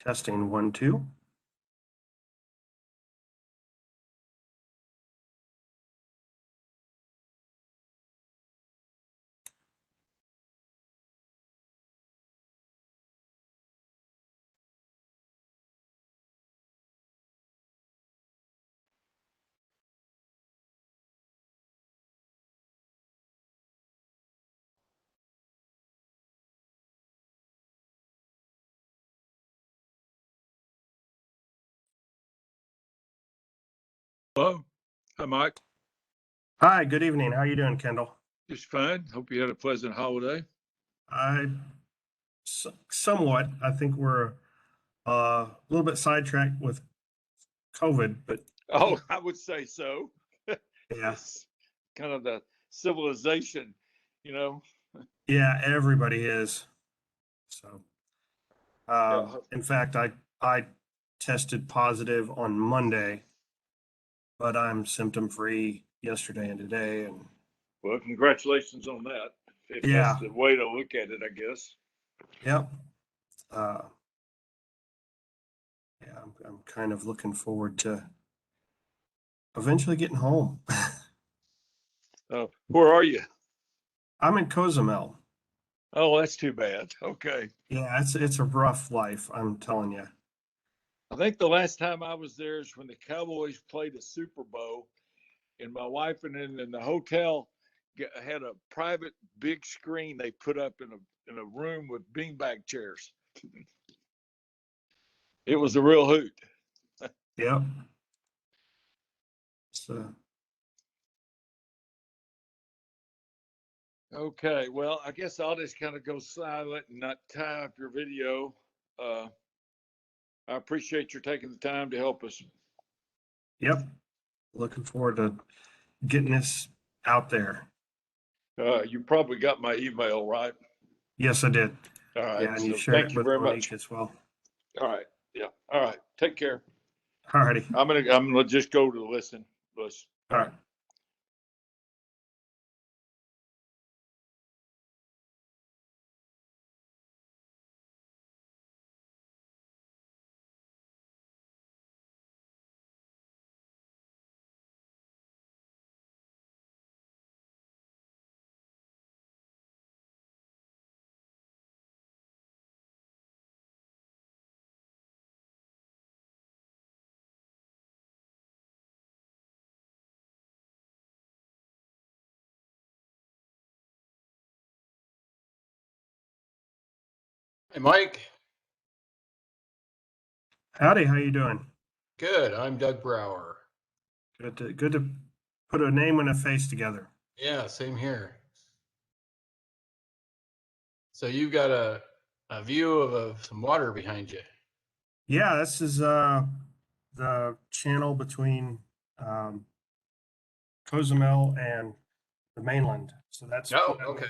Testing 1, 2. Hello. Hi, Mike. Hi, good evening. How are you doing, Kendall? Just fine. Hope you had a pleasant holiday. Somewhat. I think we're a little bit sidetracked with COVID, but Oh, I would say so. yeah, It's kind of the civilization, you know. yeah, everybody is. So, Yeah. in fact, I tested positive on Monday, but I'm symptom free yesterday and today, and Well, congratulations on that. If that's yeah, the way to look at it, I guess. yep. Uh, yeah, I'm kind of looking forward to eventually getting home. Where are you? I'm in Cozumel. Oh, that's too bad. Okay. Yeah, it's a rough life, I'm telling you. I think the last time I was there is when the Cowboys played the Super Bowl, and my wife and then in the hotel had a private big screen they put up in a room with beanbag chairs. It was a real hoot. Yep. So, Okay, well, I guess I'll just kind of go silent and not tie up your video. I appreciate your taking the time to help us. yep. Looking forward to getting this out there. You probably got my email, right? Yes, I did. All right, Yeah, and you so shared thank it you with very Monique much. as well. All right, yeah, all right. Take care. All righty. I'm gonna just go to the listen. All right. Hey, Mike. Howdy, how you doing? Good. I'm Doug Brower. Good to put a name and a face together. Yeah, same here. So you've got a view of some water behind you. Yeah, this is the channel between um, Cozumel and the mainland. So that's Oh, okay.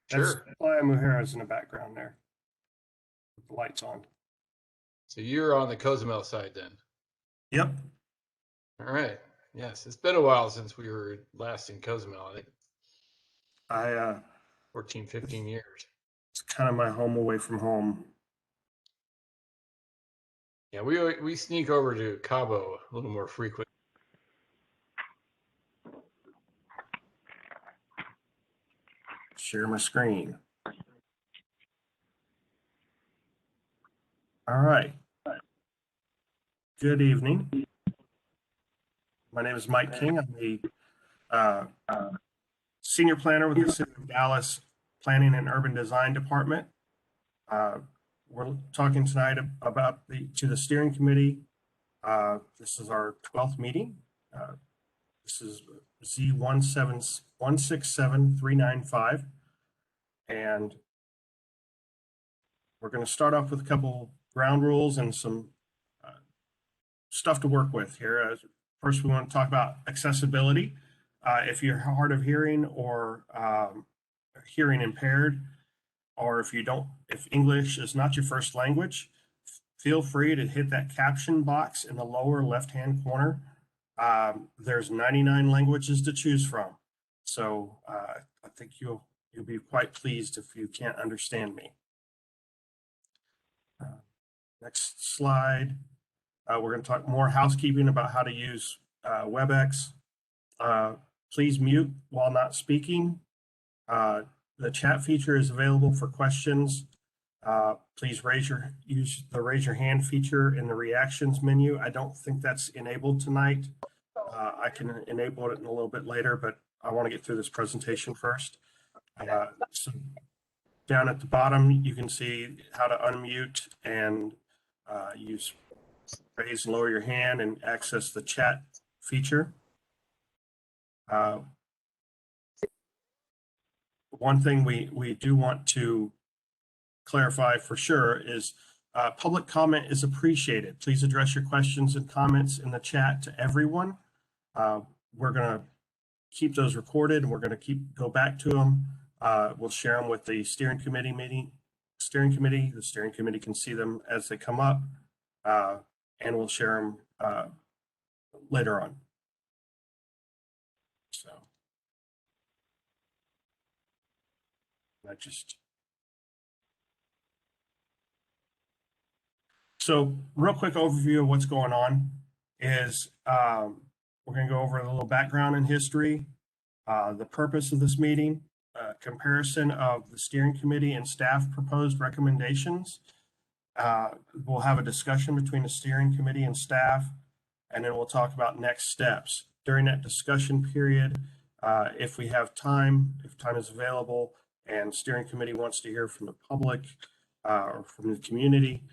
that's Sure. Playa Mujeres in the background there with the lights on. So you're on the Cozumel side then. Yep. All right. Yes, it's been a while since we were last in Cozumel. I think I 14, 15 years. it's kind of my home away from home. Yeah, we sneak over to Cabo a little more frequent. Share my screen. All right. Good evening. My name is Mike King. I'm the senior planner with the City of Dallas Planning and Urban Design Department. We're talking tonight about to the steering committee. This is our 12th meeting. This is Z16167-395. And we're going to start off with a couple ground rules and some stuff to work with here. First, we want to talk about accessibility. If you're hard of hearing or hearing impaired, or if English is not your first language, feel free to hit that caption box in the lower left-hand corner. There's 99 languages to choose from. So I think you'll be quite pleased if you can't understand me. Next slide. We're going to talk more housekeeping about how to use WebEx. Please mute while not speaking. The chat feature is available for questions. Please use the raise your hand feature in the reactions menu. I don't think that's enabled tonight. I can enable it in a little bit later, but I want to get through this presentation first. So down at the bottom, you can see how to unmute and use raise and lower your hand and access the chat feature. One thing we do want to clarify for sure is public comment is appreciated. Please address your questions and comments in the chat to everyone. We're going to keep those recorded, and we're going to go back to them. We'll share them with the steering committee meeting. The steering committee can see them as they come up, and we'll share them later on. So real quick overview of what's going on is we're going to go over a little background and history, the purpose of this meeting, comparison of the steering committee and staff proposed recommendations. We'll have a discussion between the steering committee and staff, and then we'll talk about next steps. During that discussion period, if we have time, if time is available, and steering committee wants to hear from the public or from the community,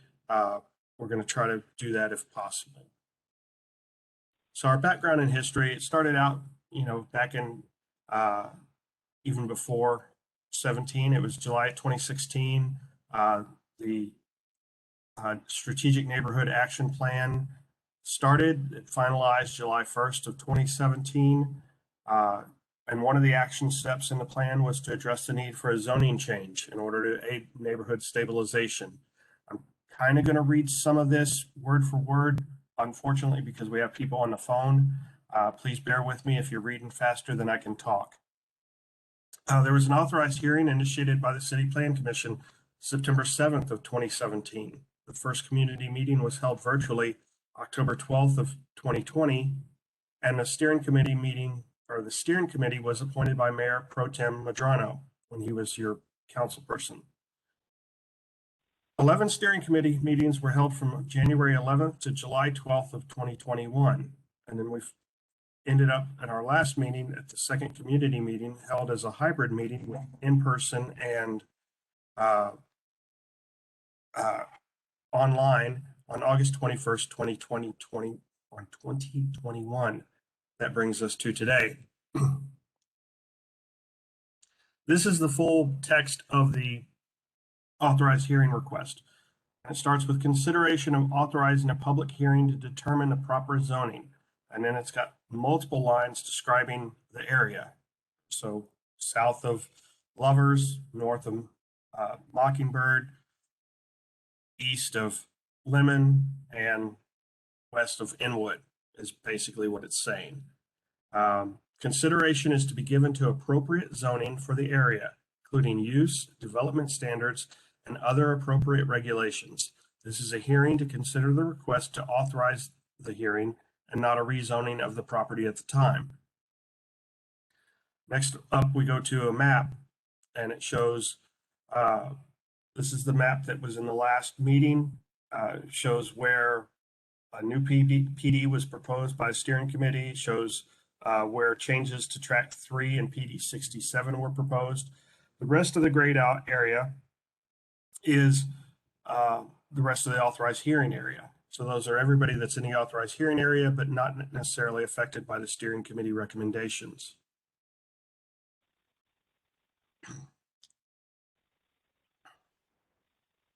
we're going to try to do that if possible. So our background in history, it started out, back in even before 17. It was July 2016. The Strategic Neighborhood Action Plan started, it finalized July 1st of 2017. And one of the action steps in the plan was to address the need for a zoning change in order to aid neighborhood stabilization. I'm kind of going to read some of this word for word, unfortunately, because we have people on the phone. Please bear with me if you're reading faster than I can talk. There was an authorized hearing initiated by the City Plan Commission September 7th of 2017. The first community meeting was held virtually October 12th of 2020, and the steering committee was appointed by Mayor Pro Tem Madrano when he was your council person. 11 steering committee meetings were held from January 11th to July 12th of 2021. And then we've ended up at our last meeting at the second community meeting held as a hybrid meeting with in-person and online on August 21st, 2021. That brings us to today. This is the full text of the authorized hearing request. It starts with consideration of authorizing a public hearing to determine the proper zoning. And then it's got multiple lines describing the area. So south of Lovers, north of Mockingbird, east of Lemon, and west of Inwood is basically what it's saying. Consideration is to be given to appropriate zoning for the area, including use, development standards, and other appropriate regulations. This is a hearing to consider the request to authorize the hearing and not a rezoning of the property at the time. Next up, we go to a map, and it shows, this is the map that was in the last meeting. It shows where a new PD was proposed by the steering committee. It shows where changes to track 3 and PD 67 were proposed. The rest of the grayed out area is the rest of the authorized hearing area. So those are everybody that's in the authorized hearing area, but not necessarily affected by the steering committee recommendations.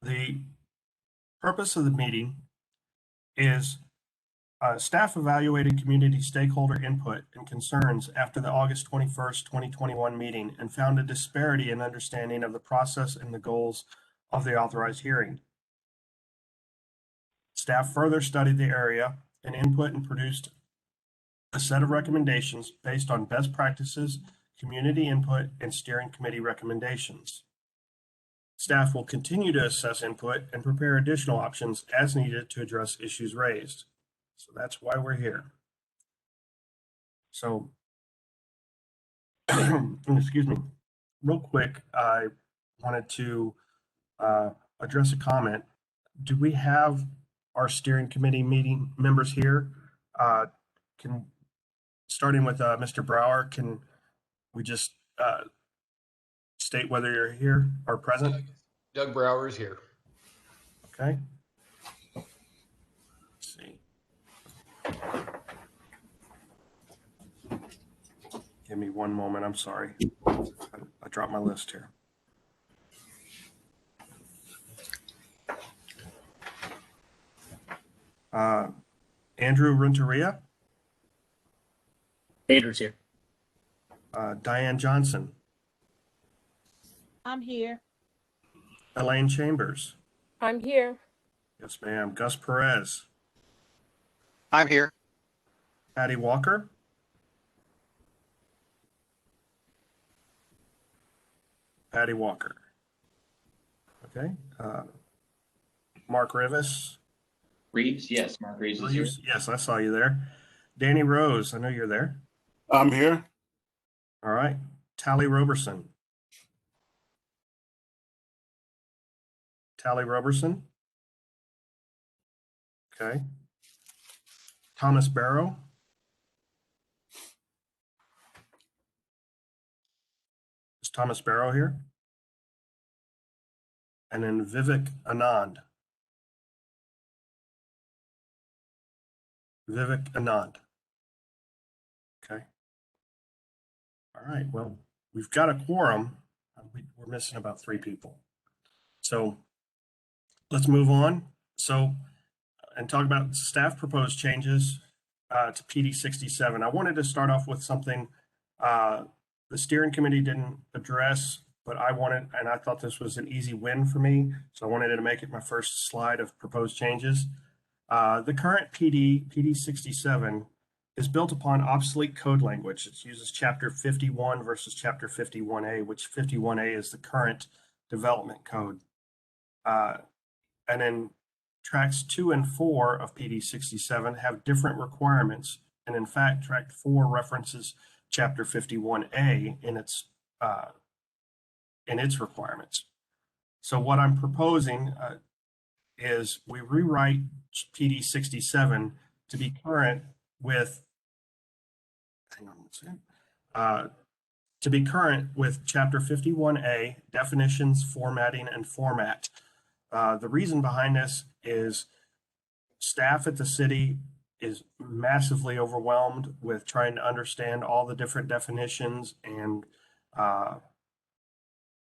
The purpose of the meeting is staff evaluated community stakeholder input and concerns after the August 21st, 2021 meeting and found a disparity in understanding of the process and the goals of the authorized hearing. Staff further studied the area and input and produced a set of recommendations based on best practices, community input, and steering committee recommendations. Staff will continue to assess input and prepare additional options as needed to address issues raised. So that's why we're here. So, excuse me, real quick, I wanted to address a comment. Do we have our steering committee meeting members here? Starting with Mr. Brower, can we just state whether you're here or present? Doug Brower is here. Okay. Let's see. Give me one moment. I'm sorry. I dropped my list here. Andrew Renteria. Andrew's here. Diane Johnson. I'm here. Elaine Chambers. I'm here. Yes, ma'am. Gus Perez. I'm here. Patty Walker. Patty Walker. Okay. Mark Rivas. Reeves, yes. Mark Reeves is here. Yes, I saw you there. Danny Rose, I know you're there. I'm here. All right. Tally Roberson. Tally Roberson. Okay. Thomas Barrow. Is Thomas Barrow here? And then Vivek Anand. Vivek Anand. Okay. All right. Well, we've got a quorum. We're missing about 3 people. So let's move on. So, and talk about staff proposed changes to PD 67. I wanted to start off with something the steering committee didn't address, but I wanted, and I thought this was an easy win for me. So I wanted to make it my first slide of proposed changes. The current PD 67, is built upon obsolete code language. It uses Chapter 51 versus Chapter 51A, which 51A is the current development code. And then tracks 2 and 4 of PD 67 have different requirements. And in fact, track 4 references Chapter 51A in its requirements. So what I'm proposing is we rewrite PD 67 to be current with, hang on one second, to be current with Chapter 51A, definitions, formatting, and format. The reason behind this is staff at the city is massively overwhelmed with trying to understand all the different definitions, and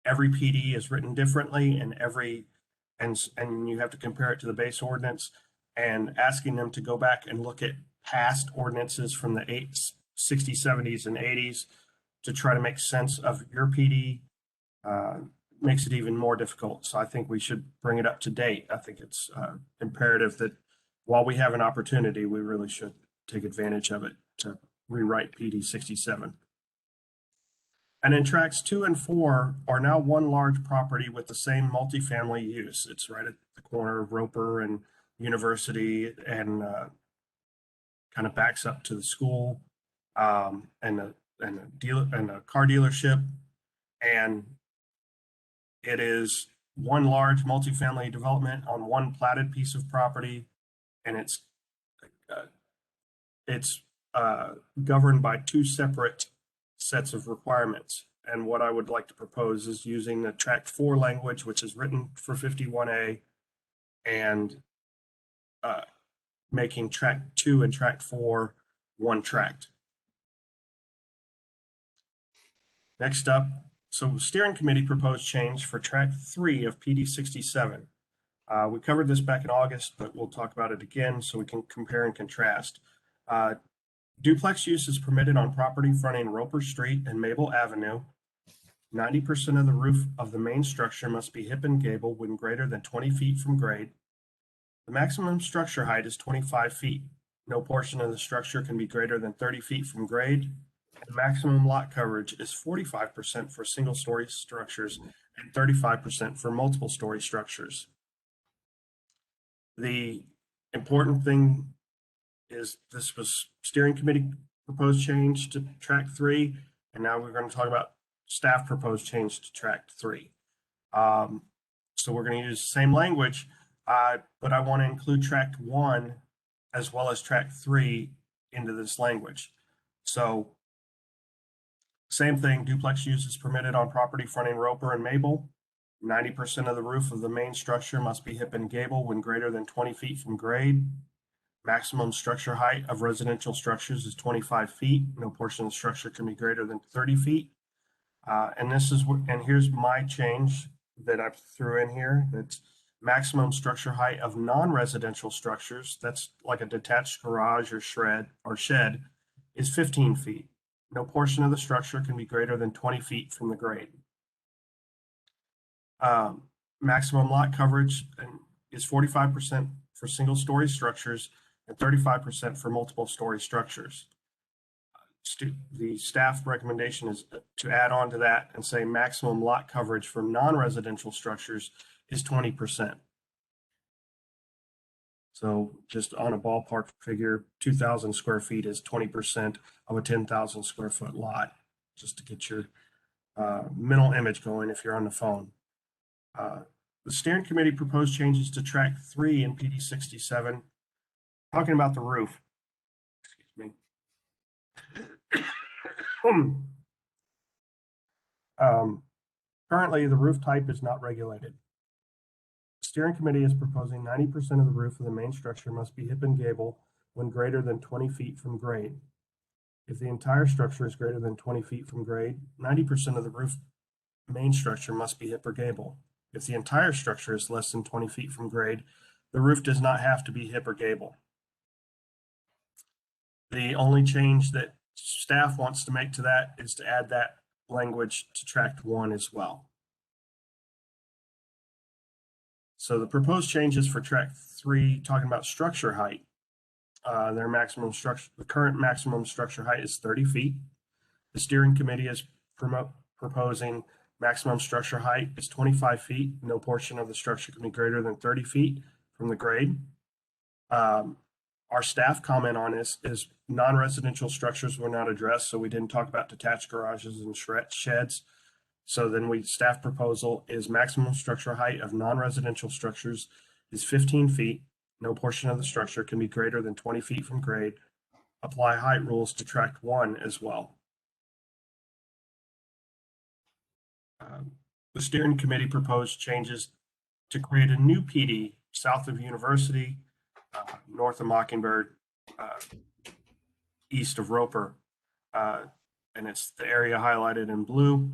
every PD is written differently, and you have to compare it to the base ordinance, and asking them to go back and look at past ordinances from the 60s, 70s, and 80s to try to make sense of your PD makes it even more difficult. So I think we should bring it up to date. I think it's imperative that while we have an opportunity, we really should take advantage of it to rewrite PD 67. And then tracks 2 and 4 are now one large property with the same multifamily use. It's right at the corner of Roper and University, and kind of backs up to the school and a car dealership. And it is one large multifamily development on one platted piece of property, and it's governed by 2 separate sets of requirements. And what I would like to propose is using the tract 4 language, which is written for 51A, and making tract 2 and tract 4 one tract. Next up, so steering committee proposed change for tract 3 of PD 67. We covered this back in August, but we'll talk about it again so we can compare and contrast. Duplex use is permitted on property fronting Roper Street and Mabel Avenue. 90% of the roof of the main structure must be hip and gable when greater than 20 feet from grade. The maximum structure height is 25 feet. No portion of the structure can be greater than 30 feet from grade. The maximum lot coverage is 45% for single-story structures and 35% for multiple-story structures. The important thing is this was steering committee proposed change to track 3, and now we're going to talk about staff proposed change to track 3. So we're going to use the same language, but I want to include track 1 as well as track 3 into this language. So same thing, duplex use is permitted on property fronting Roper and Maple. 90% of the roof of the main structure must be hip and gable when greater than 20 feet from grade. Maximum structure height of residential structures is 25 feet. No portion of the structure can be greater than 30 feet. And here's my change that I threw in here. That's maximum structure height of non-residential structures. That's like a detached garage or shed is 15 feet. No portion of the structure can be greater than 20 feet from the grade. Maximum lot coverage is 45% for single-story structures and 35% for multiple-story structures. The staff recommendation is to add on to that and say maximum lot coverage for non-residential structures is 20%. So just on a ballpark figure, 2,000 square feet is 20% of a 10,000 square foot lot, just to get your mental image going if you're on the phone. The steering committee proposed changes to track 3 in PD 67, talking about the roof. Excuse me. Currently, the roof type is not regulated. The steering committee is proposing 90% of the roof of the main structure must be hip and gable when greater than 20 feet from grade. If the entire structure is greater than 20 feet from grade, 90% of the roof main structure must be hip or gable. If the entire structure is less than 20 feet from grade, the roof does not have to be hip or gable. The only change that staff wants to make to that is to add that language to tract 1 as well. So the proposed changes for tract 3, talking about structure height, the current maximum structure height is 30 feet. The steering committee is proposing maximum structure height is 25 feet. No portion of the structure can be greater than 30 feet from the grade. Our staff comment on this is non-residential structures were not addressed, so we didn't talk about detached garages and sheds. So then staff proposal is maximum structure height of non-residential structures is 15 feet. No portion of the structure can be greater than 20 feet from grade. Apply height rules to tract 1 as well. The steering committee proposed changes to create a new PD south of University, north of Mockingbird, east of Roper, and it's the area highlighted in blue.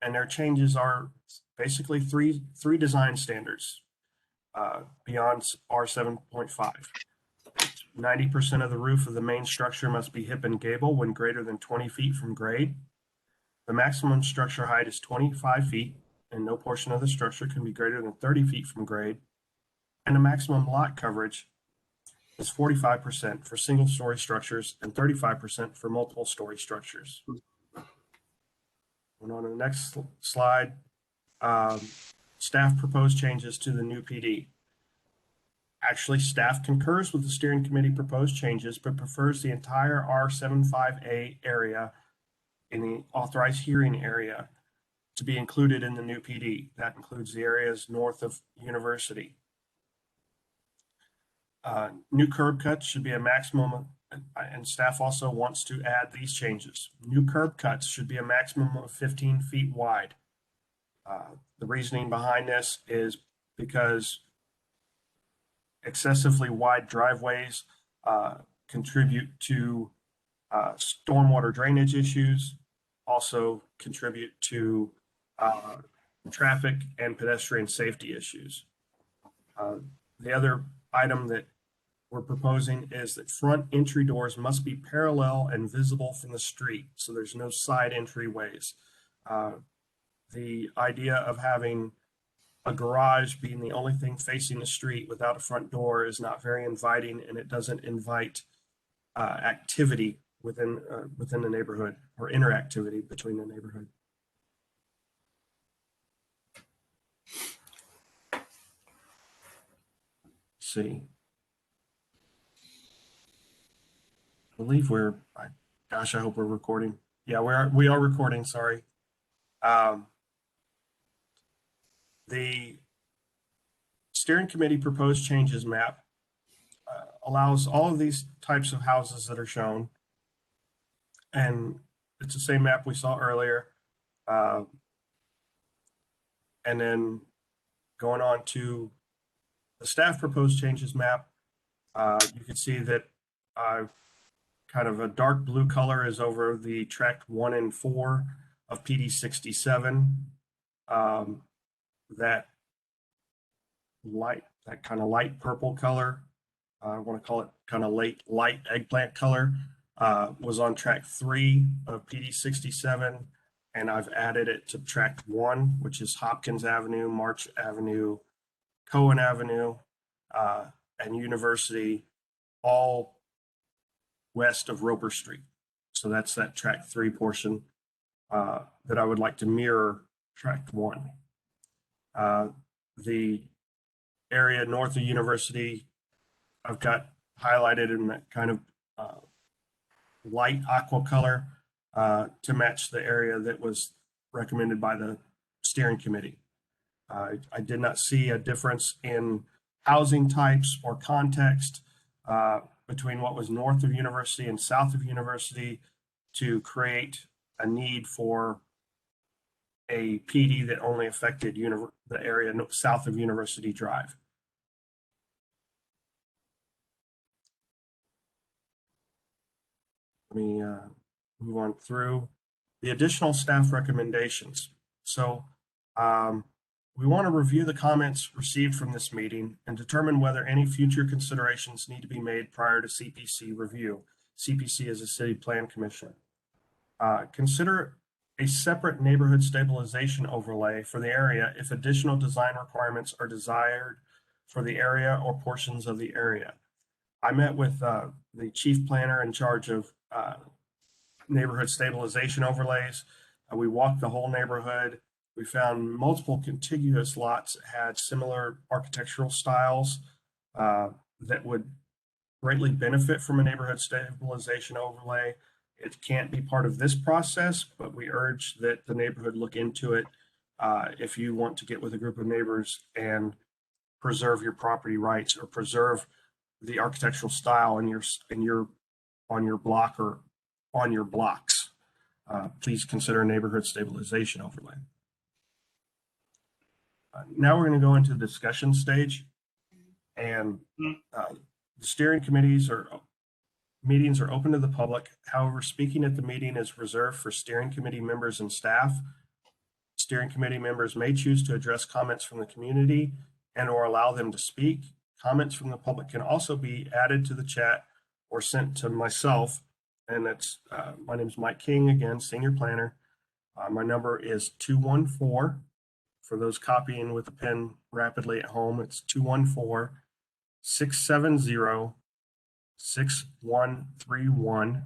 And their changes are basically three design standards beyond R7.5. 90% of the roof of the main structure must be hip and gable when greater than 20 feet from grade. The maximum structure height is 25 feet, and no portion of the structure can be greater than 30 feet from grade. And the maximum lot coverage is 45% for single-story structures and 35% for multiple-story structures. And on the next slide, staff proposed changes to the new PD. Actually, staff concurs with the steering committee proposed changes, but prefers the entire R75A area in the authorized hearing area to be included in the new PD. That includes the areas north of University. New curb cuts should be a maximum, and staff also wants to add these changes. New curb cuts should be a maximum of 15 feet wide. The reasoning behind this is because excessively wide driveways contribute to stormwater drainage issues, also contribute to traffic and pedestrian safety issues. The other item that we're proposing is that front entry doors must be parallel and visible from the street, so there's no side entryways. The idea of having a garage being the only thing facing the street without a front door is not very inviting, and it doesn't invite activity within the neighborhood, or interactivity between the neighborhood. Let's see. I believe gosh, I hope we're recording. Yeah, we are recording, sorry. The steering committee proposed changes map allows all of these types of houses that are shown, and it's the same map we saw earlier. And then going on to the staff proposed changes map, you can see that kind of a dark blue color is over the tract 1 and 4 of PD 67. That kind of light purple color, I want to call it kind of light eggplant color, was on tract 3 of PD 67, and I've added it to tract 1, which is Hopkins Avenue, March Avenue, Cohen Avenue, and University, all west of Roper Street. So that's that tract 3 portion that I would like to mirror tract 1. The area north of University, I've got highlighted in that kind of light aqua color to match the area that was recommended by the steering committee. I did not see a difference in housing types or context between what was north of University and south of University to create a need for a PD that only affected the area south of University Drive. Let me move on through the additional staff recommendations. So we want to review the comments received from this meeting and determine whether any future considerations need to be made prior to CPC review. CPC is a city plan commission. Consider a separate neighborhood stabilization overlay for the area if additional design requirements are desired for the area or portions of the area. I met with the chief planner in charge of neighborhood stabilization overlays. We walked the whole neighborhood. We found multiple contiguous lots that had similar architectural styles that would greatly benefit from a neighborhood stabilization overlay. It can't be part of this process, but we urge that the neighborhood look into it if you want to get with a group of neighbors and preserve your property rights or preserve the architectural style in your on your block or on your blocks. Please consider a neighborhood stabilization overlay. Now we're going to go into the discussion stage, and the steering committees or meetings are open to the public. However, speaking at the meeting is reserved for steering committee members and staff. Steering committee members may choose to address comments from the community and or allow them to speak. Comments from the public can also be added to the chat or sent to myself. And that's my name is Mike King, again, senior planner. My number is 214. For those copying with a pen rapidly at home, it's 214-670-6131.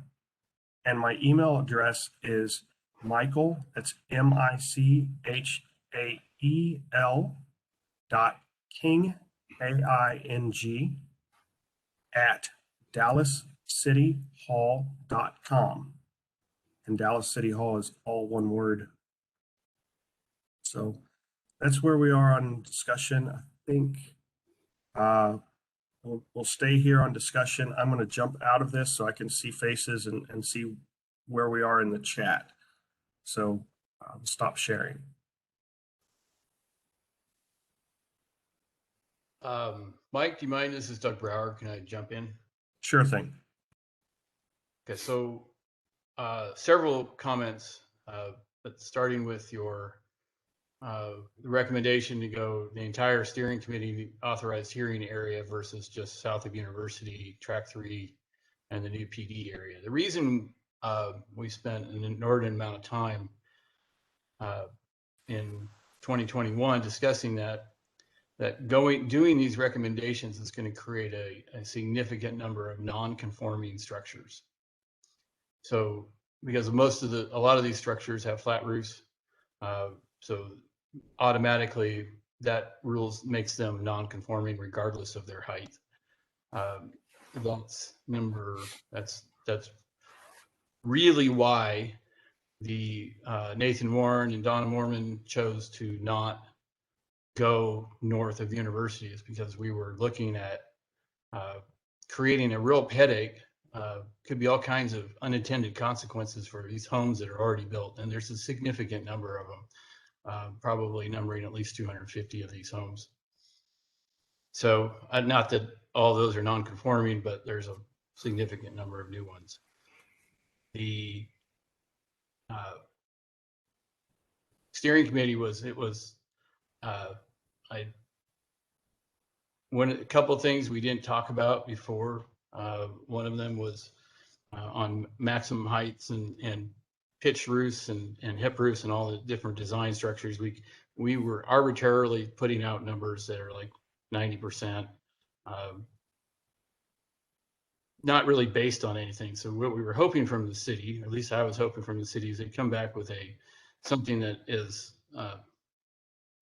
And my email address is Michael, that's MICHAEL .King, AING, at DallasCityHall.com. And Dallas City Hall is all one word. So that's where we are on discussion. I think we'll stay here on discussion. I'm going to jump out of this so I can see faces and see where we are in the chat. So stop sharing. Mike, do you mind? This is Doug Brower. Can I jump in? Sure thing. Okay, so several comments, but starting with your recommendation to go the entire steering committee authorized hearing area versus just south of University, track 3, and the new PD area. The reason we spent an inordinate amount of time in 2021 discussing that doing these recommendations is going to create a significant number of non-conforming structures. So because a lot of these structures have flat roofs, so automatically that rules makes them non-conforming regardless of their height. That's really why the Nathan Warren and Donna Mormon chose to not go north of the university, is because we were looking at creating a real headache. Could be all kinds of unintended consequences for these homes that are already built, and there's a significant number of them, probably numbering at least 250 of these homes. So not that all those are non-conforming, but there's a significant number of new ones. The steering committee a couple of things we didn't talk about before. One of them was on maximum heights and pitched roofs and hip roofs and all the different design structures. We were arbitrarily putting out numbers that are like 90%, not really based on anything. So what we were hoping from the city, at least I was hoping from the city, is they'd come back with something that is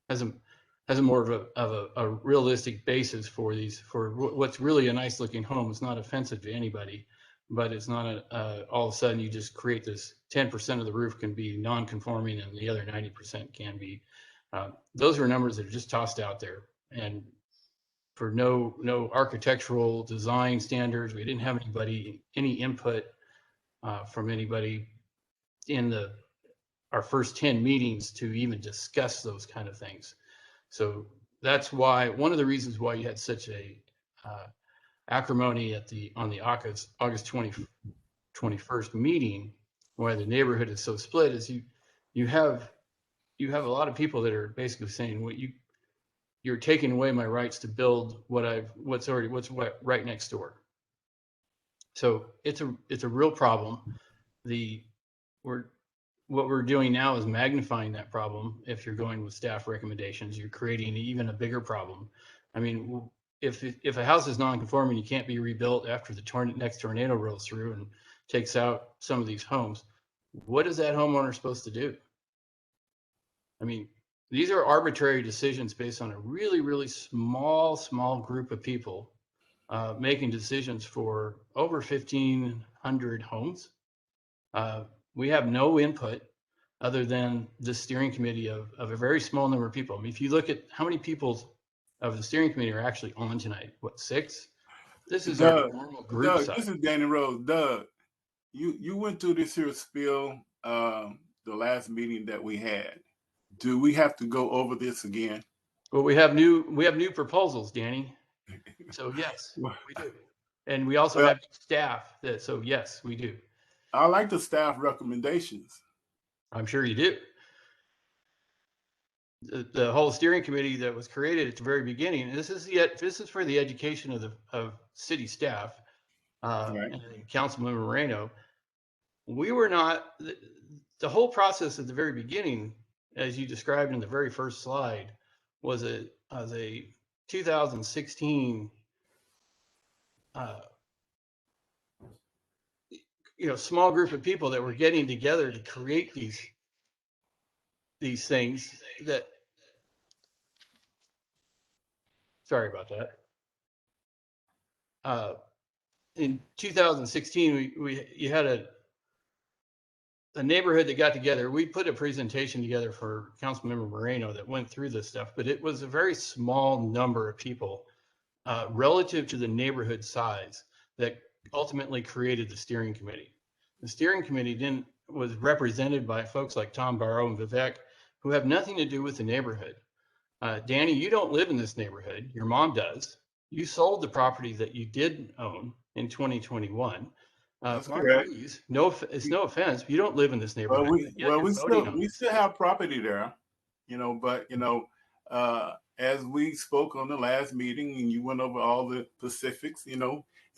has a more of a realistic basis for what's really a nice looking home. It's not offensive to anybody, but it's not all of a sudden you just create this 10% of the roof can be non-conforming and the other 90% can be. Those are numbers that are just tossed out there, and for no architectural design standards. We didn't have any input from anybody in our first 10 meetings to even discuss those kind of things. So that's why, one of the reasons why you had such a acrimony on the August 21st meeting, why the neighborhood is so split, is you have a lot of people that are basically saying, well, you're taking away my rights to build what's right next door. So it's a real problem. What we're doing now is magnifying that problem. If you're going with staff recommendations, you're creating even a bigger problem. I mean, if a house is non-conforming, you can't be rebuilt after the next tornado rolls through and takes out some of these homes. What is that homeowner supposed to do? I mean, these are arbitrary decisions based on a really, really small group of people making decisions for over 1,500 homes. We have no input other than the steering committee of a very small number of people. I mean, if you look at how many people of the steering committee are actually on tonight, what, 6? This is our normal group size. This is Danny Rose. Doug, you went through this here spiel the last meeting that we had. Do we have to go over this again? Well, we have new proposals, Danny. So yes, we do. And we also have staff so yes, we do. I like the staff recommendations. I'm sure you do. The whole steering committee that was created at the very beginning, this is for the education of city staff, right, and Councilmember Moreno. We were not, the whole process at the very beginning, as you described in the very first slide, was a 2016 small group of people that were getting together to create these things that, sorry about that. In 2016, you had a neighborhood that got together. We put a presentation together for Councilmember Moreno that went through this stuff, but it was a very small number of people relative to the neighborhood size that ultimately created the steering committee. The steering committee was represented by folks like Tom Barrow and Vivek, who have nothing to do with the neighborhood. Danny, you don't live in this neighborhood. Your mom does. You sold the property that you did own in 2021. Please, it's no offense. You don't live in this neighborhood. We still have property there, but as we spoke on the last meeting and you went over all the specifics,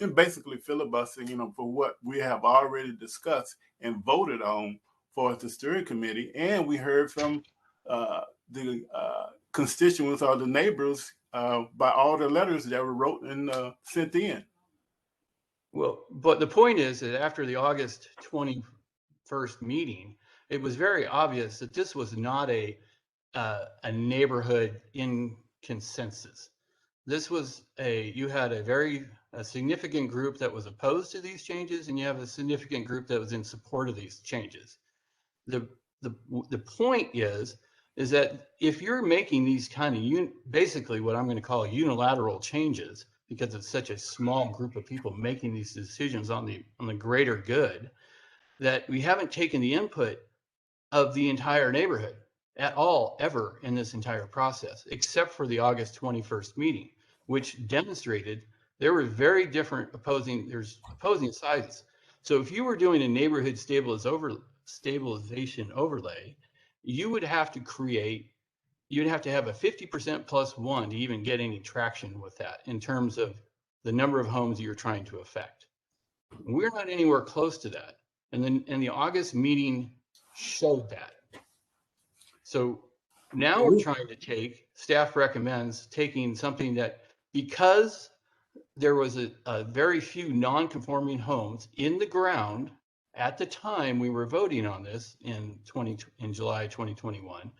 and basically filibustering, for what we have already discussed and voted on for the steering committee. And we heard from the constituents or the neighbors by all the letters that were wrote and sent in. Well, but the point is that after the August 21st meeting, it was very obvious that this was not a neighborhood in consensus. This was you had a significant group that was opposed to these changes, and you have a significant group that was in support of these changes. The point is that if you're making these kind of basically what I'm going to call unilateral changes, because it's such a small group of people making these decisions on the greater good, that we haven't taken the input of the entire neighborhood at all ever in this entire process, except for the August 21st meeting, which demonstrated there were very different opposing sides. So if you were doing a neighborhood stabilization overlay, you would have to have a 50% plus one to even get any traction with that in terms of the number of homes you're trying to affect. We're not anywhere close to that. And then the August meeting showed that. So now we're trying to staff recommends taking something that, because there was a very few non-conforming homes in the ground at the time we were voting on this in July 2021,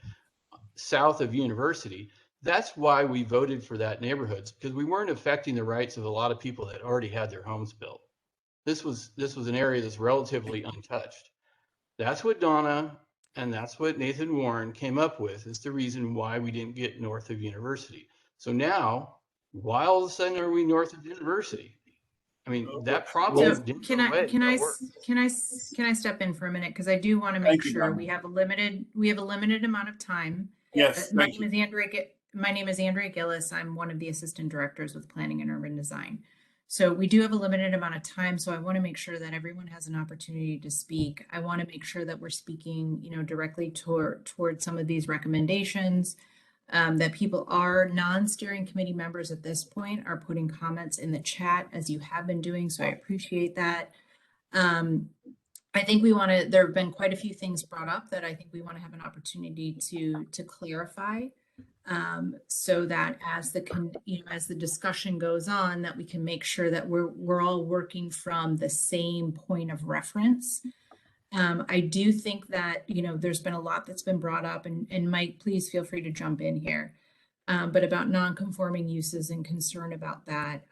south of University. That's why we voted for that neighborhoods, because we weren't affecting the rights of a lot of people that already had their homes built. This was an area that's relatively untouched. That's what Donna and that's what Nathan Warren came up with is the reason why we didn't get north of University. So now, why all of a sudden are we north of University? I mean, that problem didn't go away. Can I step in for a minute? Because I do want to make sure we have a limited amount of time. Yes. My name is Andrea Gillis. I'm one of the assistant directors with Planning and Urban Design. So we do have a limited amount of time. So I want to make sure that everyone has an opportunity to speak. I want to make sure that we're speaking, directly toward some of these recommendations. That people are non-steering committee members at this point are putting comments in the chat as you have been doing. So I appreciate that. I think there have been quite a few things brought up that I think we want to have an opportunity to clarify. So that as the discussion goes on, that we can make sure that we're all working from the same point of reference. I do think that, there's been a lot that's been brought up, and Mike, please feel free to jump in here, but about non-conforming uses and concern about that.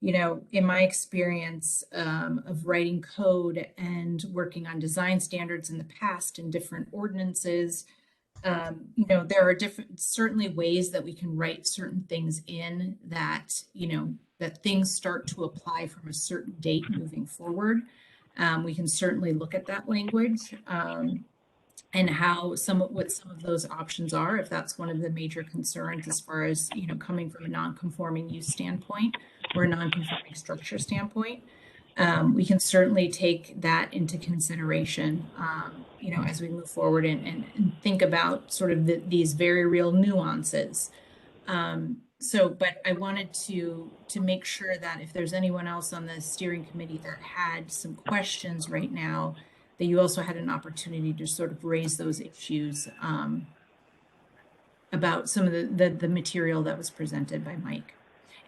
In my experience of writing code and working on design standards in the past in different ordinances, there are certainly ways that we can write certain things in that, that things start to apply from a certain date moving forward. We can certainly look at that language and what some of those options are, if that's one of the major concerns as far as, coming from a non-conforming use standpoint or a non-conforming structure standpoint. We can certainly take that into consideration, as we move forward and think about sort of these very real nuances. But I wanted to make sure that if there's anyone else on the steering committee that had some questions right now, that you also had an opportunity to sort of raise those issues about some of the material that was presented by Mike.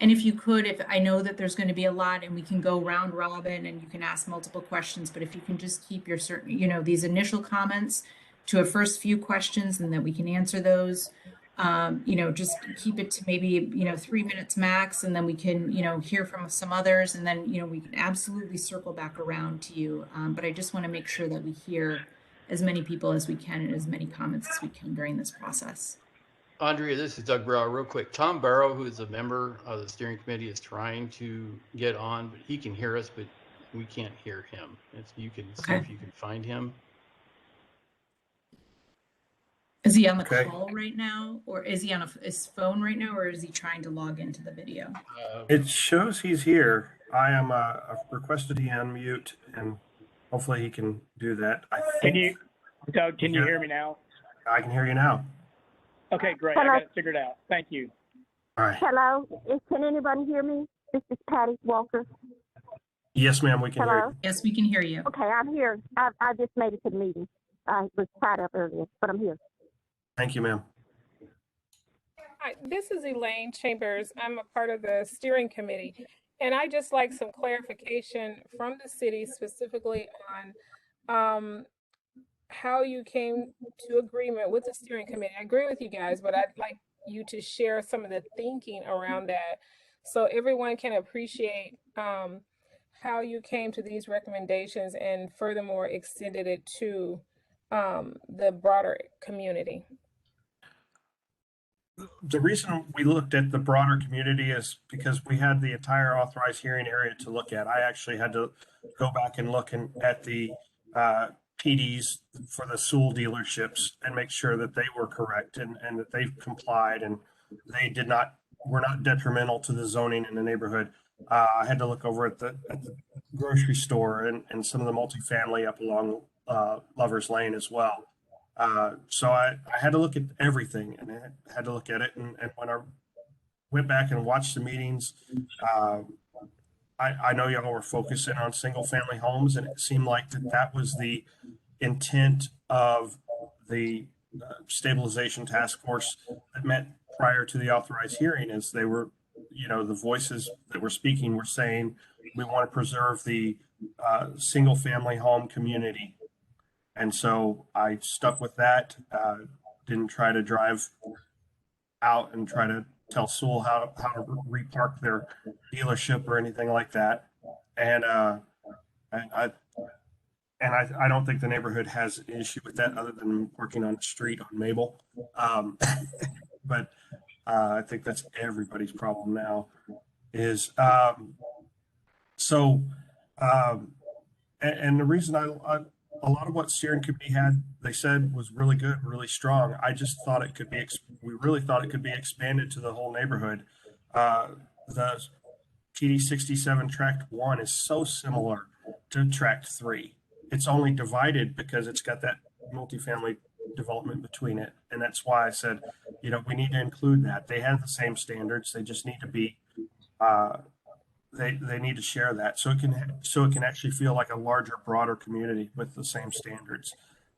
And if you could, if I know that there's going to be a lot and we can go round robin and you can ask multiple questions, but if you can just keep your these initial comments to a first few questions and that we can answer those, just keep it to maybe, 3 minutes max, and then we can, hear from some others, and then, we can absolutely circle back around to you. But I just want to make sure that we hear as many people as we can and as many comments as we can during this process. Andrea, this is Doug Brower. Real quick, Tom Barrow, who is a member of the steering committee, is trying to get on, but he can hear us, but we can't hear him. You can see if you can find him. Is he on the call right now, or is he on his phone right now, or is he trying to log into the video? It shows he's here. I am requested he unmute, and hopefully he can do that. Doug, can you hear me now? I can hear you now. Okay, great. Hello. I got it figured out. Thank you. All right. Hello, can anybody hear me? This is Patty Walker. Yes, ma'am, we can hear Hello? you. Yes, we can hear you. Okay, I'm here. I just made it to the meeting. I was tied up earlier, but I'm here. Thank you, ma'am. Hi, this is Elaine Chambers. I'm a part of the steering committee. And I just like some clarification from the city specifically on how you came to agreement with the steering committee. I agree with you guys, but I'd like you to share some of the thinking around that so everyone can appreciate how you came to these recommendations and furthermore extended it to the broader community. The reason we looked at the broader community is because we had the entire authorized hearing area to look at. I actually had to go back and look at the PDs for the Sewell dealerships and make sure that they were correct and that they've complied and they were not detrimental to the zoning in the neighborhood. I had to look over at the grocery store and some of the multifamily up along Lover's Lane as well. So I had to look at everything and I had to look at it. And when I went back and watched the meetings, I know y'all were focusing on single family homes, and it seemed like that was the intent of the stabilization task force that met prior to the authorized hearing. Is they were, the voices that were speaking were saying we want to preserve the single family home community. And so I stuck with that. Didn't try to drive out and try to tell Sewell how to repark their dealership or anything like that. And I don't think the neighborhood has an issue with that other than working on the street on Mabel. But I think that's everybody's problem now. Is and the reason a lot of what steering committee had, they said was really good, really strong. I just thought it could be, we really thought it could be expanded to the whole neighborhood. The TD 67 Tract 1 is so similar to Tract 3. It's only divided because it's got that multifamily development between it. And that's why I said, we need to include that. They have the same standards. They just need to be, they need to share that so it can actually feel like a larger, broader community with the same standards.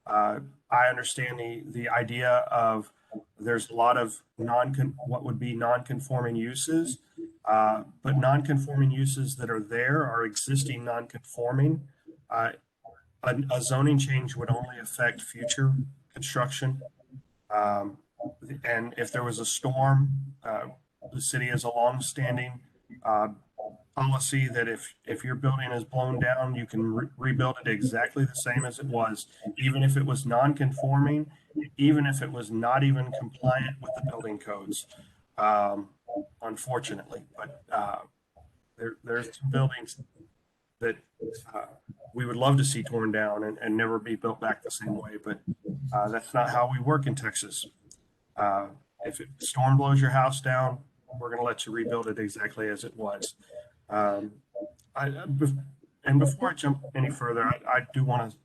I understand the idea of there's a lot of what would be non-conforming uses, but non-conforming uses that are there are existing non-conforming. A zoning change would only affect future construction. And if there was a storm, the city has a long-standing policy that if your building is blown down, you can rebuild it exactly the same as it was, even if it was non-conforming, even if it was not even compliant with the building codes. Unfortunately, but there's some buildings that we would love to see torn down and never be built back the same way, but that's not how we work in Texas. If a storm blows your house down, we're going to let you rebuild it exactly as it was. And before I jump any further, I do want to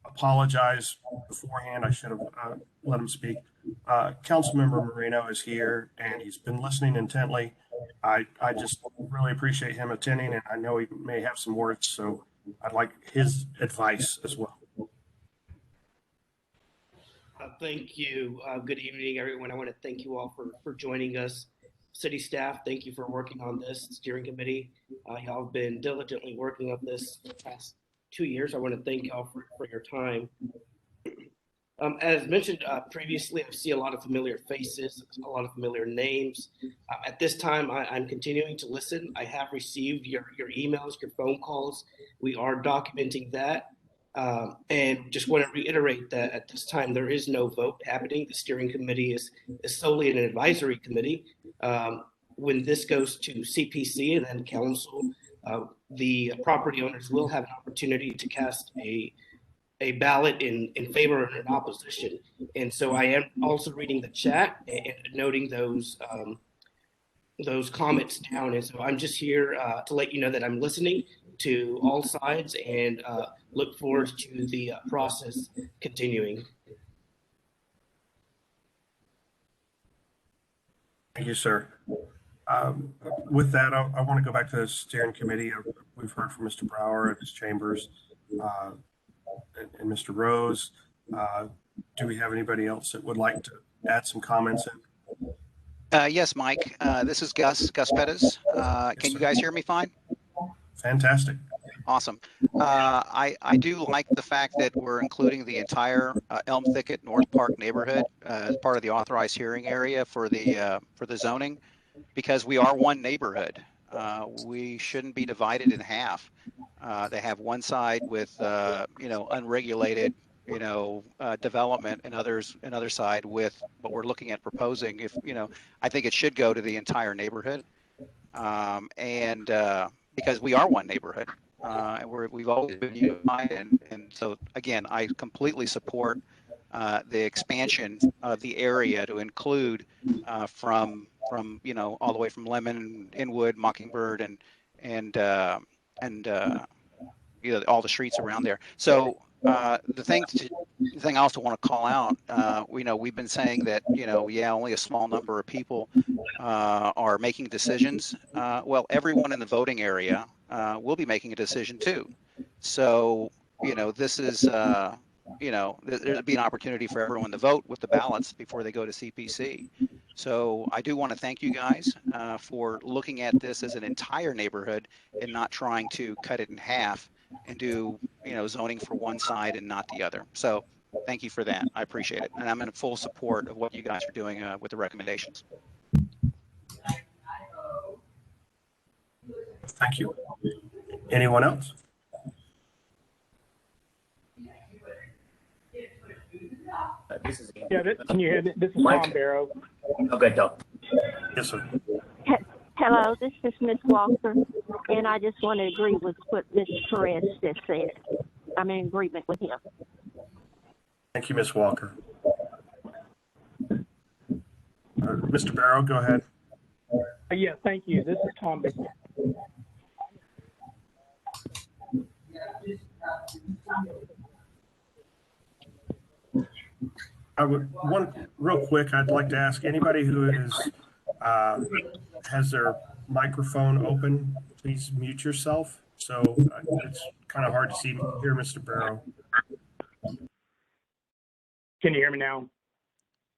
apologize beforehand. I should have let him speak. Councilmember Moreno is here and he's been listening intently. I just really appreciate him attending, and I know he may have some words, so I'd like his advice as well. Thank you. Good evening, everyone. I want to thank you all for joining us. City staff, thank you for working on this steering committee. Y'all have been diligently working on this for the past 2 years. I want to thank y'all for your time. As mentioned previously, I see a lot of familiar faces, a lot of familiar names. At this time, I'm continuing to listen. I have received your emails, your phone calls. We are documenting that. And just want to reiterate that at this time, there is no vote happening. The steering committee is solely an advisory committee. When this goes to CPC and then council, the property owners will have an opportunity to cast a ballot in favor or in opposition. And so I am also reading the chat and noting those comments down. And so I'm just here to let you know that I'm listening to all sides and look forward to the process continuing. Thank you, sir. With that, I want to go back to the steering committee. We've heard from Mr. Brower and Ms. Chambers and Mr. Rose. Do we have anybody else that would like to add some comments in? Yes, Mike. This is Gus Pettis. Can you guys hear me fine? Fantastic. Awesome. I do like the fact that we're including the entire Elm Thicket North Park neighborhood as part of the authorized hearing area for the zoning, because we are one neighborhood. We shouldn't be divided in half. They have one side with unregulated development, and another side with what we're looking at proposing. I think it should go to the entire neighborhood, and because we are one neighborhood. And we've always been unified, and so again, I completely support the expansion of the area to include from all the way from Lemon, Inwood, Mockingbird, and all the streets around there. So the thing I also want to call out, we've been saying that only a small number of people are making decisions. Well, everyone in the voting area will be making a decision too. So this is there'll be an opportunity for everyone to vote with the ballots before they go to CPC. So I do want to thank you guys for looking at this as an entire neighborhood and not trying to cut it in half and do zoning for one side and not the other. So thank you for that. I appreciate it, and I'm in full support of what you guys are doing with the recommendations. Thank you. Anyone else? This is Yeah, can you hear me? This is Mike. Tom Barrow. Okay, Tom. Yes, sir. Hello, this is Miss Walker, and I just want to agree with what Mr. Perez just said. I'm in agreement with him. Thank you, Ms. Walker. Mr. Barrow, go ahead. Yeah, thank you. This is Tom Barrow. Real quick, I'd like to ask anybody who has their microphone open, please mute yourself. So it's kind of hard to hear Mr. Barrow. Can you hear me now?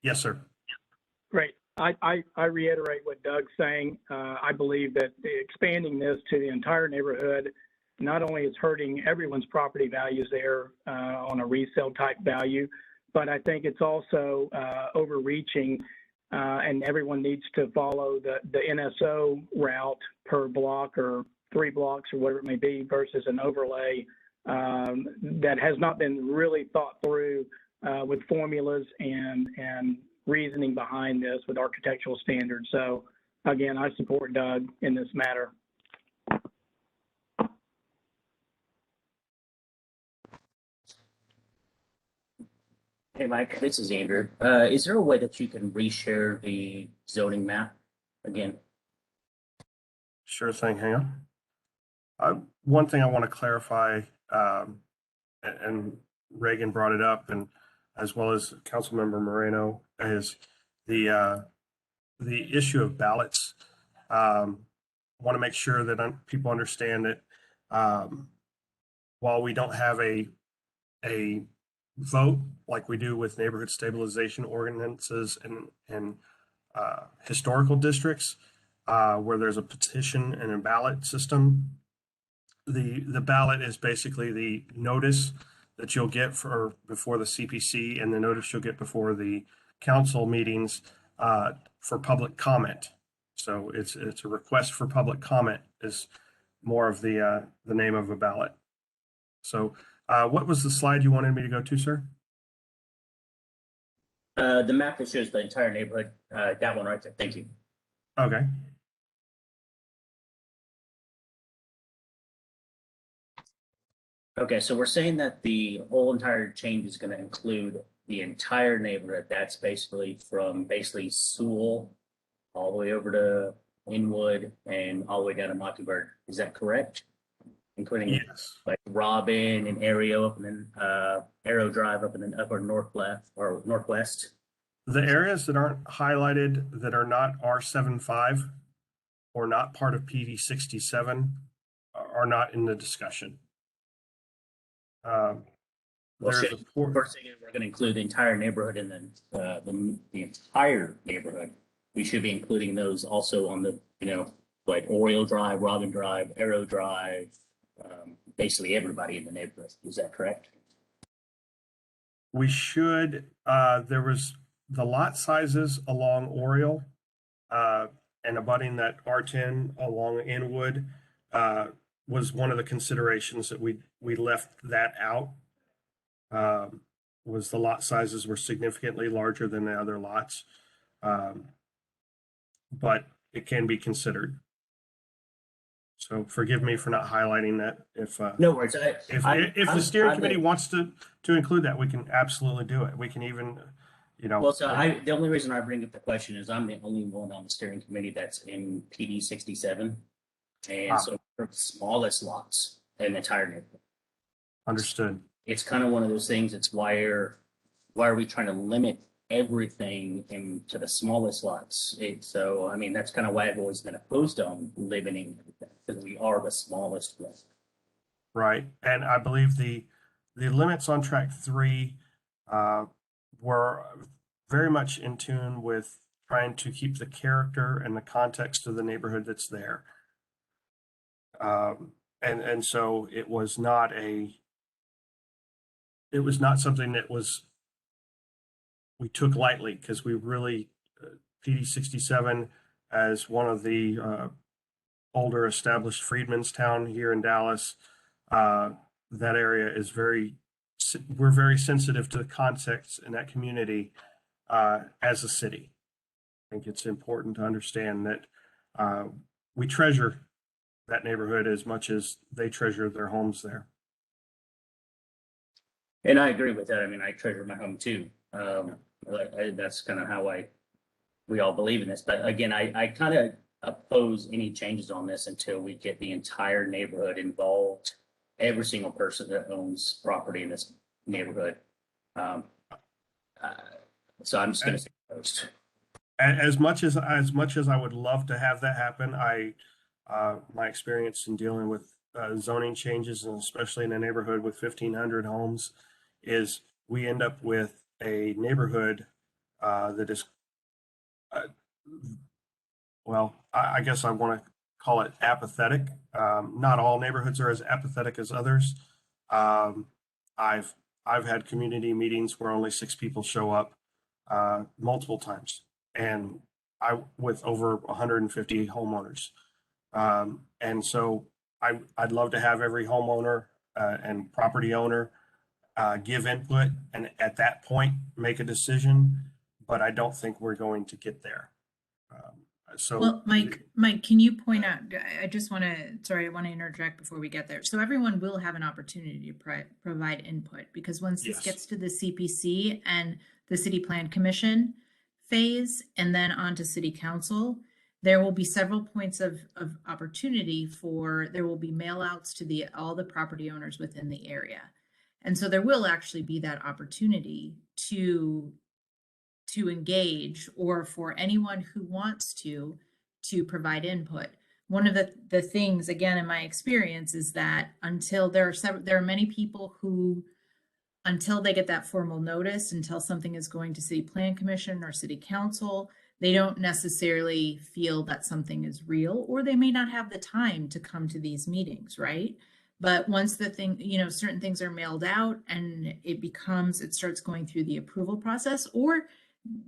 Yes, sir. Great. I reiterate what Doug's saying. I believe that expanding this to the entire neighborhood not only is hurting everyone's property values there on a resale type value, but I think it's also overreaching, and everyone needs to follow the NSO route per block or 3 blocks or whatever it may be versus an overlay that has not been really thought through with formulas and reasoning behind this with architectural standards. So again, I support Doug in this matter. Hey, Mike, this is Andrew. Is there a way that you can reshare the zoning map again? Sure thing. Hang on. One thing I want to clarify, and Reagan brought it up, and as well as Councilmember Moreno, is the issue of ballots. Want to make sure that people understand that while we don't have a vote like we do with neighborhood stabilization ordinances and historical districts, where there's a petition and a ballot system, the ballot is basically the notice that you'll get before the CPC and the notice you'll get before the council meetings for public comment. So it's a request for public comment is more of the name of a ballot. So what was the slide you wanted me to go to, sir? The map that shows the entire neighborhood, that one right there. Thank you. Okay. Okay, so we're saying that the whole entire change is going to include the entire neighborhood. That's basically from Sewell all the way over to Inwood and all the way down to Mockingbird. Is that correct? Including Yes. like Robin and Arrow up and then Arrow Drive up in the upper northwest. The areas that aren't highlighted that are not R75 or not part of PD 67 are not in the discussion. Well, There's first thing we're going to include the entire neighborhood and then the entire neighborhood. we should be including those also on the, like Oriole Drive, Robin Drive, Arrow Drive, basically everybody in the neighborhood. Is that correct? We should, there was the lot sizes along Oriole, and abutting that R10 along Inwood, was one of the considerations that we left that out. Was the lot sizes were significantly larger than the other lots. But it can be considered. So forgive me for not highlighting that. If No worries. if the steering committee wants to include that, we can absolutely do it. We can even, Well, so the only reason I bring up the question is I'm the only one on the steering committee that's in PD 67, and so for the smallest lots in the entire neighborhood. Understood. It's kind of one of those things. It's why are we trying to limit everything into the smallest lots? So I mean, that's kind of why I've always been opposed on limiting everything, because we are the smallest one. Right, and I believe the limits on track 3 were very much in tune with trying to keep the character and the context of the neighborhood that's there. And so it was not something that we took lightly, because we really, PD 67 as one of the older established freedmen's town here in Dallas, that area is we're very sensitive to the context in that community as a city. I think it's important to understand that we treasure that neighborhood as much as they treasure their homes there. And I agree with that. I mean, I treasure my home too. That's kind of how we all believe in this. But again, I kind of oppose any changes on this until we get the entire neighborhood involved, every single person that owns property in this neighborhood. So I'm just going to say opposed. As much as I would love to have that happen, my experience in dealing with zoning changes, and especially in a neighborhood with 1,500 homes, is we end up with a neighborhood that is, well, I guess I want to call it apathetic. Not all neighborhoods are as apathetic as others. I've had community meetings where only 6 people show up multiple times, and with over 150 homeowners. And so I'd love to have every homeowner and property owner give input, and at that point make a decision, but I don't think we're going to get there. Well, Mike, can you point out, I want to interject before we get there. So everyone will have an opportunity to provide input, because once this gets to the CPC and the City Plan Commission phase, and then on to City Council, there will be several points of opportunity there will be mail outs to all the property owners within the area. And so there will actually be that opportunity to engage, or for anyone who wants to provide input. One of the things, again, in my experience, is that until there are many people who, until they get that formal notice, until something is going to City Plan Commission or City Council, they don't necessarily feel that something is real, or they may not have the time to come to these meetings, right? But once the thing, certain things are mailed out and it starts going through the approval process, or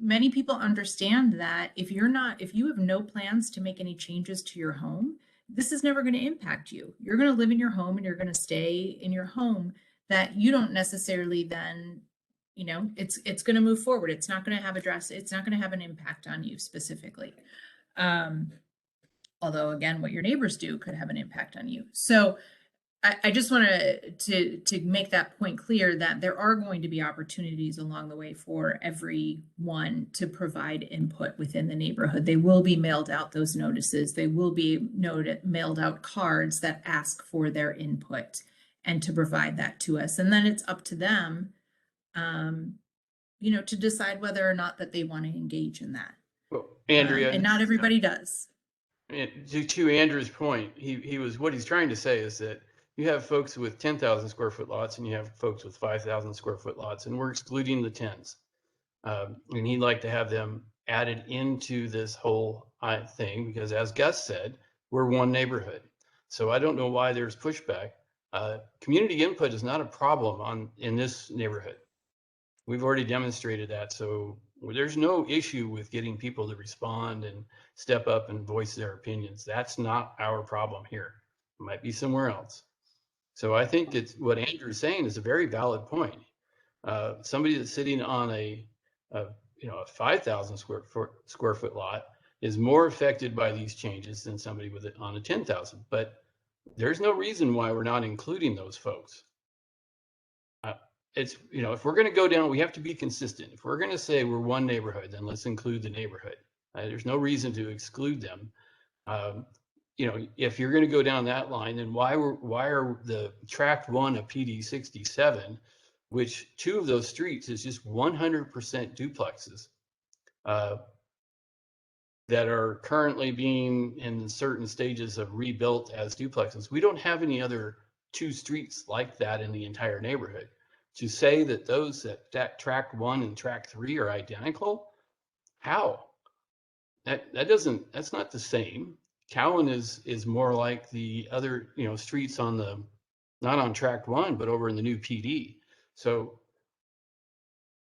many people understand that if you have no plans to make any changes to your home, this is never going to impact you. You're going to live in your home and you're going to stay in your home, that you don't necessarily then, it's going to move forward. It's not going to have an impact on you specifically. Although again, what your neighbors do could have an impact on you. So I just want to make that point clear, that there are going to be opportunities along the way for everyone to provide input within the neighborhood. They will be mailed out, those notices. They will be mailed out cards that ask for their input and to provide that to us. And then it's up to them, to decide whether or not that they want to engage in that. Well, Andrea, and not everybody does. To Andrew's point, what he's trying to say is that you have folks with 10,000 square foot lots and you have folks with 5,000 square foot lots, and we're excluding the 10s. And he'd like to have them added into this whole thing, because as Gus said, we're one neighborhood. So I don't know why there's pushback. Community input is not a problem in this neighborhood. We've already demonstrated that. So there's no issue with getting people to respond and step up and voice their opinions. That's not our problem here. It might be somewhere else. So I think it's what Andrew's saying is a very valid point. Somebody that's sitting on a 5,000 square foot lot is more affected by these changes than somebody on a 10,000. But there's no reason why we're not including those folks. It's, if we're going to go down, we have to be consistent. If we're going to say we're one neighborhood, then let's include the neighborhood. There's no reason to exclude them. If you're going to go down that line, then why are the tract 1 of PD 67, which 2 of those streets is just 100% duplexes that are currently being in certain stages of rebuilt as duplexes. We don't have any other 2 streets like that in the entire neighborhood. To say that those that tract 1 and tract 3 are identical, how? That's not the same. Cowan is more like the other, streets on not on tract 1, but over in the new PD. So,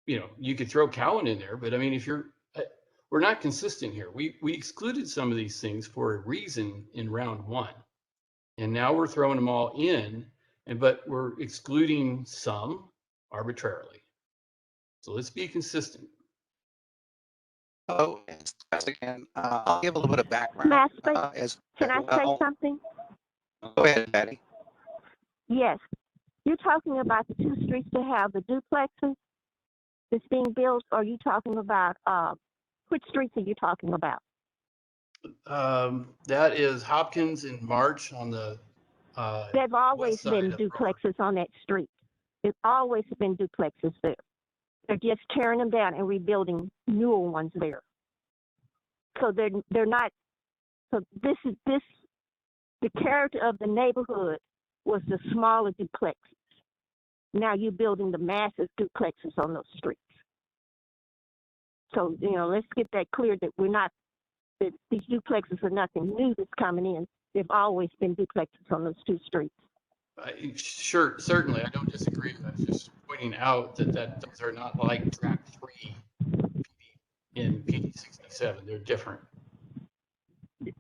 you could throw Cowan in there, but I mean, we're not consistent here. We excluded some of these things for a reason in round 1, and now we're throwing them all in, but we're excluding some arbitrarily. So let's be consistent. Oh, again, I'll give a little bit of background. Can I say something? Go ahead, Patty. Yes. You're talking about the 2 streets that have the duplexes that's being built, or are you talking about, which streets are you talking about? That is Hopkins and March on the There've always been duplexes on that street. There's always been duplexes there. They're just tearing them down and rebuilding newer ones there. So they're not. So the character of the neighborhood was the smaller duplexes. Now you're building the massive duplexes on those streets. So let's get that clear that that these duplexes are nothing new that's coming in. There've always been duplexes on those 2 streets. Sure, certainly, I don't disagree. I was just pointing out that those are not like tract 3 in PD 67. They're different.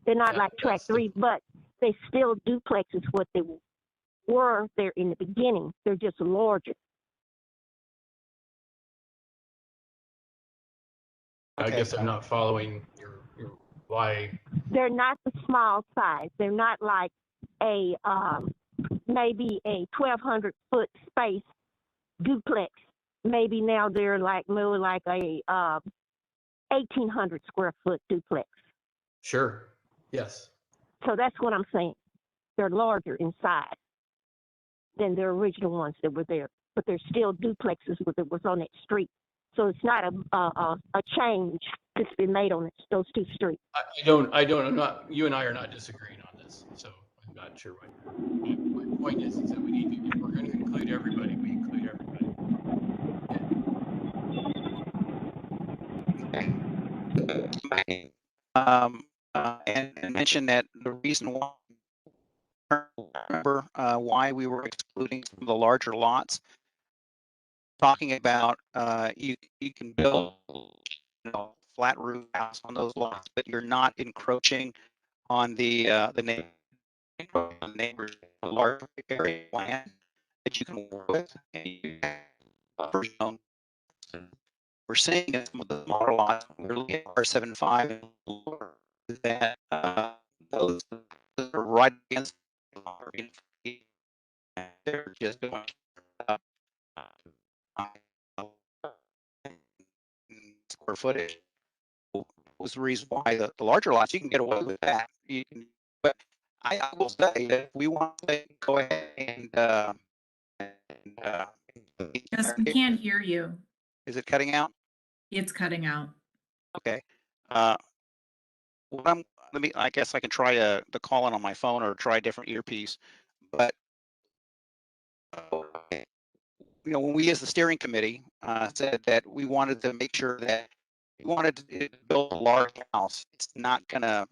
They're not like tract 3, but they still duplexes what they were there in the beginning. They're just larger. I guess I'm not following your why. They're not the small size. They're not like a maybe a 1,200 foot space duplex. Maybe now they're like more like a 1,800 square foot duplex. Sure. Yes. So that's what I'm saying. They're larger in size than the original ones that were there, but they're still duplexes that was on that street. So it's not a change that's been made on those 2 streets. You and I are not disagreeing on this, so I'm not sure what. My point is that we need to, if we're going to include everybody, we include Okay. And mention that the reason why, remember why we were excluding some of the larger lots, talking about you can build flat roof house on those lots, but you're not encroaching on the neighbors, a large area of land that you can work with. And we're seeing in some of the smaller lots, we're looking at R75 that those are right against they're just going square footage was the reason why the larger lots you can get away with that. But I will say that if we want to go ahead and Yes, we can't hear you. Is it cutting out? It's cutting out. Okay. I guess I can try to call in on my phone or try a different earpiece. But when we as the steering committee said that we wanted to make sure that If you wanted to build a large house, it's not gonna,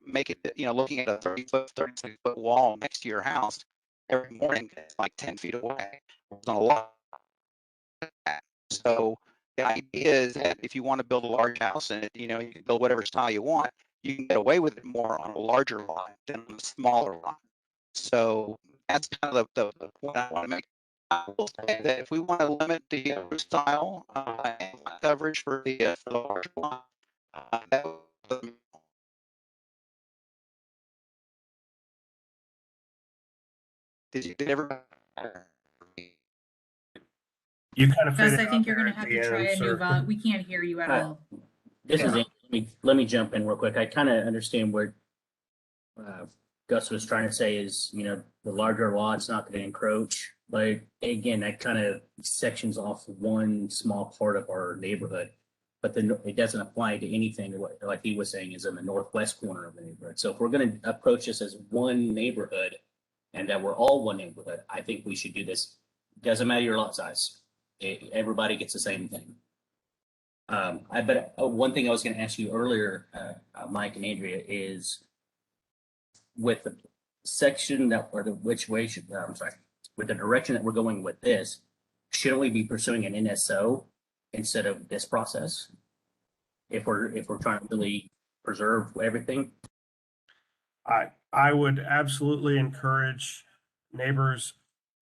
make it, looking at a 30-foot, 36-foot wall next to your house every morning, it's like 10 feet away. There's not a lot of that. So the idea is that if you want to build a large house and you can build whatever style you want, you can get away with it more on a larger lot than on a smaller lot. So that's kind of the point I want to make. I will say that if we want to limit the roof style and lot coverage for the large lot, that would, did everybody? You kind of Gus, faded I out think you're there gonna at have the to try end, a new sir. We can't hear you at Hi. all. This is Yeah. let me jump in real quick. I kind of understand where Gus was trying to say is, the larger lot's not going to encroach, but again, that kind of sections off one small part of our neighborhood. But then it doesn't apply to anything like he was saying is in the northwest corner of the neighborhood. So if we're going to approach this as one neighborhood and that we're all one neighborhood, I think we should do this. Doesn't matter your lot size. Everybody gets the same thing. But one thing I was going to ask you earlier, Mike and Andrea, is with the section that, or the which way should, I'm sorry, with the direction that we're going with this, shouldn't we be pursuing an NSO instead of this process? If we're trying to really preserve everything. I would absolutely encourage neighbors.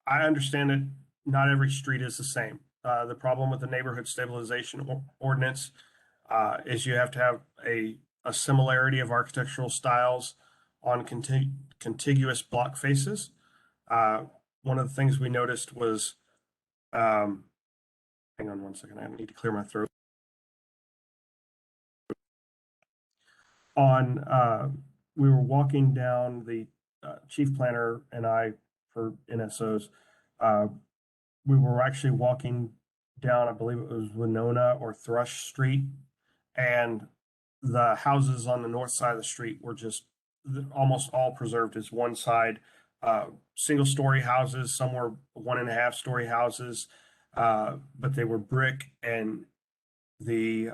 I understand that not every street is the same. The problem with the neighborhood stabilization ordinance is you have to have a similarity of architectural styles on contiguous block faces. One of the things we noticed was, hang on one second, I need to clear my throat. We were walking down, the chief planner and I, for NSOs, we were actually walking down, I believe it was Winona or Thrush Street, and the houses on the north side of the street were just almost all preserved as one side, single story houses. Some were 1.5 story houses, but they were brick, and the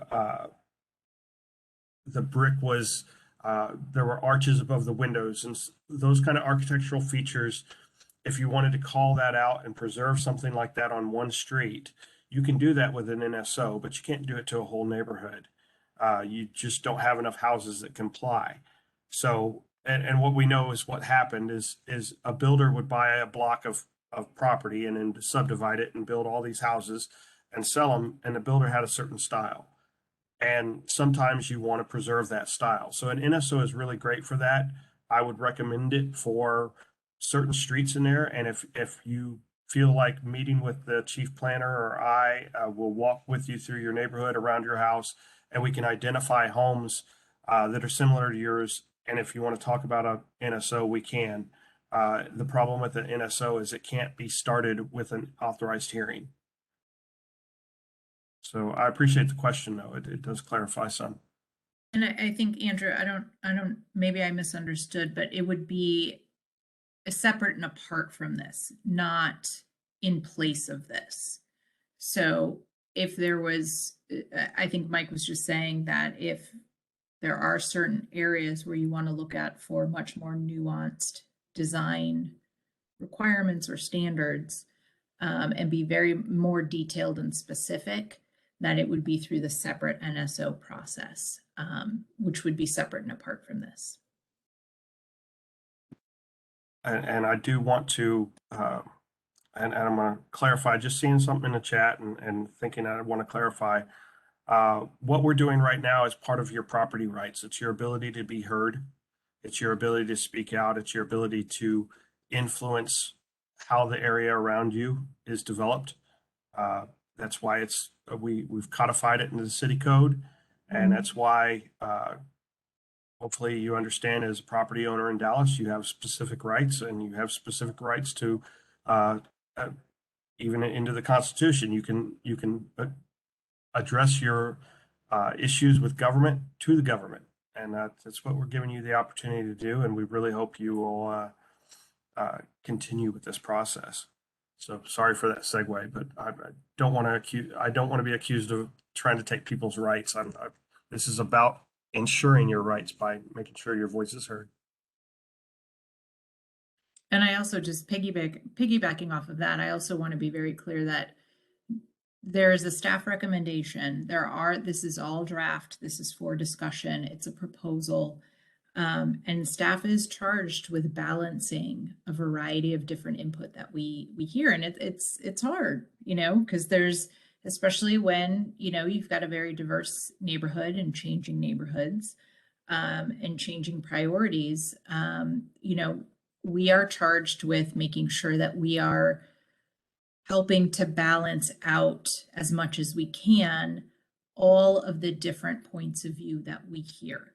brick was, there were arches above the windows, and those kind of architectural features. If you wanted to call that out and preserve something like that on one street, you can do that with an NSO, but you can't do it to a whole neighborhood. You just don't have enough houses that comply. So, and what we know is what happened is a builder would buy a block of property and then subdivide it and build all these houses and sell them, and the builder had a certain style. And sometimes you want to preserve that style. So an NSO is really great for that. I would recommend it for certain streets in there. And if you feel like meeting with the chief planner or I will walk with you through your neighborhood around your house, and we can identify homes that are similar to yours. And if you want to talk about a NSO, we can. The problem with the NSO is it can't be started with an authorized hearing. So I appreciate the question, though. It does clarify some. And I think, Andrew, maybe I misunderstood, but it would be separate and apart from this, not in place of this. So if there was, I think Mike was just saying that if there are certain areas where you want to look at for much more nuanced design requirements or standards, and be very more detailed and specific, that it would be through the separate NSO process, which would be separate and apart from this. And I do want to, and I'm going to clarify, just seeing something in the chat and thinking I want to clarify. What we're doing right now is part of your property rights. It's your ability to be heard. It's your ability to speak out. It's your ability to influence how the area around you is developed. That's why we've codified it into the city code, and that's why hopefully you understand, as a property owner in Dallas, you have specific rights, and you have specific rights to even into the Constitution. You can address your issues with government to the government, and that's what we're giving you the opportunity to do. And we really hope you will continue with this process. So sorry for that segue, but I don't want to be accused of trying to take people's rights. This is about ensuring your rights by making sure your voice is heard. And I also just piggybacking off of that, I also want to be very clear that there is a staff recommendation. This is all draft. This is for discussion. It's a proposal. And staff is charged with balancing a variety of different input that we hear. And it's hard, because there's, especially when, you've got a very diverse neighborhood and changing neighborhoods, and changing priorities. We are charged with making sure that we are helping to balance out as much as we can all of the different points of view that we hear.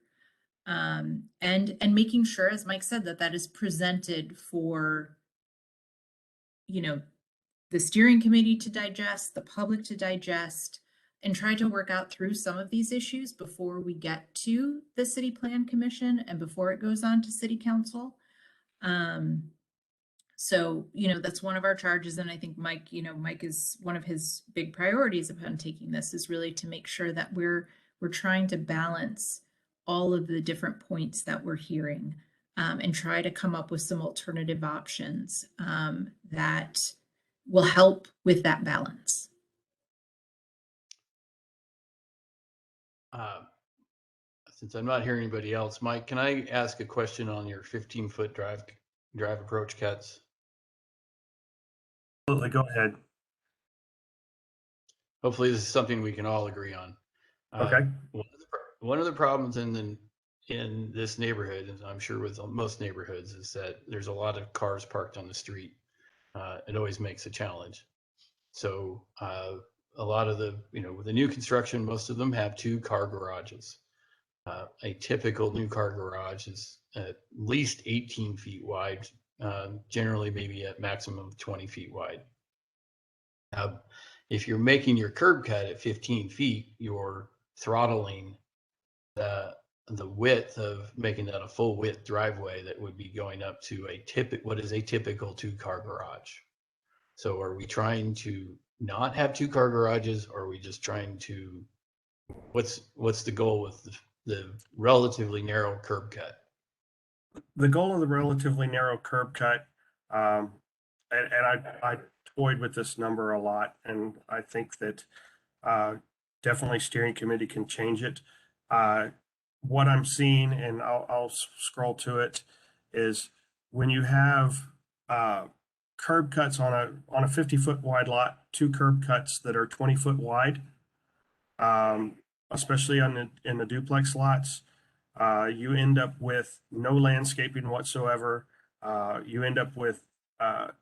And making sure, as Mike said, that is presented for, the steering committee to digest, the public to digest, and try to work out through some of these issues before we get to the city plan commission and before it goes on to city council. So, that's one of our charges. And I think Mike is one of his big priorities upon taking this is really to make sure that we're trying to balance all of the different points that we're hearing, and try to come up with some alternative options that will help with that balance. Since I'm not hearing anybody else, Mike, can I ask a question on your 15-foot drive approach cuts? Absolutely, go ahead. Hopefully this is something we can all agree on. Okay. One of the problems in this neighborhood, and I'm sure with most neighborhoods, is that there's a lot of cars parked on the street. It always makes a challenge. So a lot of with the new construction, most of them have 2-car garages. A typical new car garage is at least 18 feet wide, generally maybe at maximum 20 feet wide. If you're making your curb cut at 15 feet, you're throttling the width of making that a full width driveway that would be going up to what is a typical 2-car garage. So are we trying to not have 2-car garages, or are we just trying to, what's the goal with the relatively narrow curb cut? The goal of the relatively narrow curb cut, and I toyed with this number a lot, and I think that definitely steering committee can change it. What I'm seeing, and I'll scroll to it, is when you have curb cuts on a 50-foot wide lot, 2 curb cuts that are 20-foot wide, especially in the duplex lots, you end up with no landscaping whatsoever. You end up with a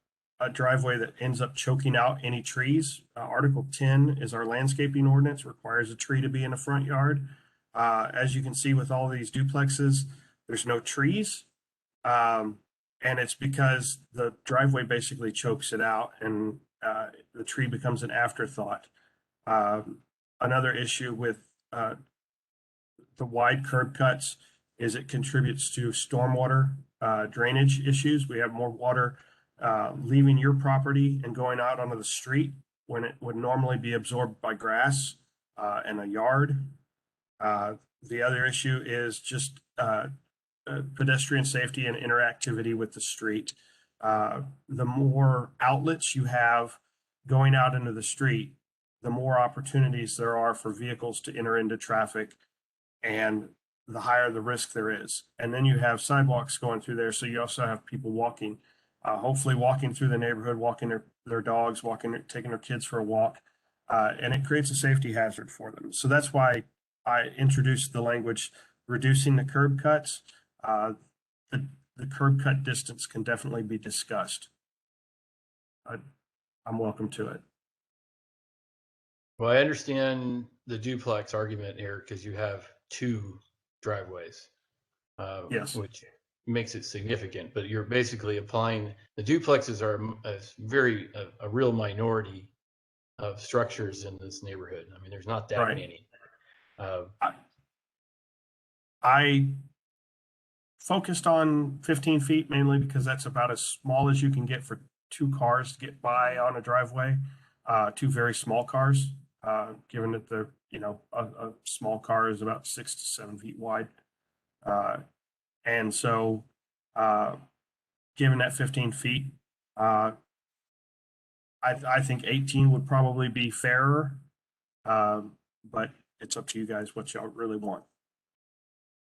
driveway that ends up choking out any trees. Article 10 is our landscaping ordinance, requires a tree to be in the front yard. As you can see with all these duplexes, there's no trees. And it's because the driveway basically chokes it out, and the tree becomes an afterthought. Another issue with the wide curb cuts is it contributes to stormwater drainage issues. We have more water leaving your property and going out onto the street when it would normally be absorbed by grass and a yard. The other issue is just pedestrian safety and interactivity with the street. The more outlets you have going out into the street, the more opportunities there are for vehicles to enter into traffic, and the higher the risk there is. And then you have sidewalks going through there, so you also have people walking, hopefully walking through the neighborhood, walking their dogs, taking their kids for a walk, and it creates a safety hazard for them. So that's why I introduced the language reducing the curb cuts. The curb cut distance can definitely be discussed. I'm welcome to it. Well, I understand the duplex argument here because you have 2 driveways, Yes. which makes it significant. But you're basically applying the duplexes are a real minority of structures in this neighborhood. I mean, there's not that many. I focused on 15 feet mainly because that's about as small as you can get for 2 cars to get by on a driveway, 2 very small cars. given that the, a small car is about 6 to 7 feet wide. And so, given that 15 feet, I think 18 would probably be fairer, but it's up to you guys what y'all really want.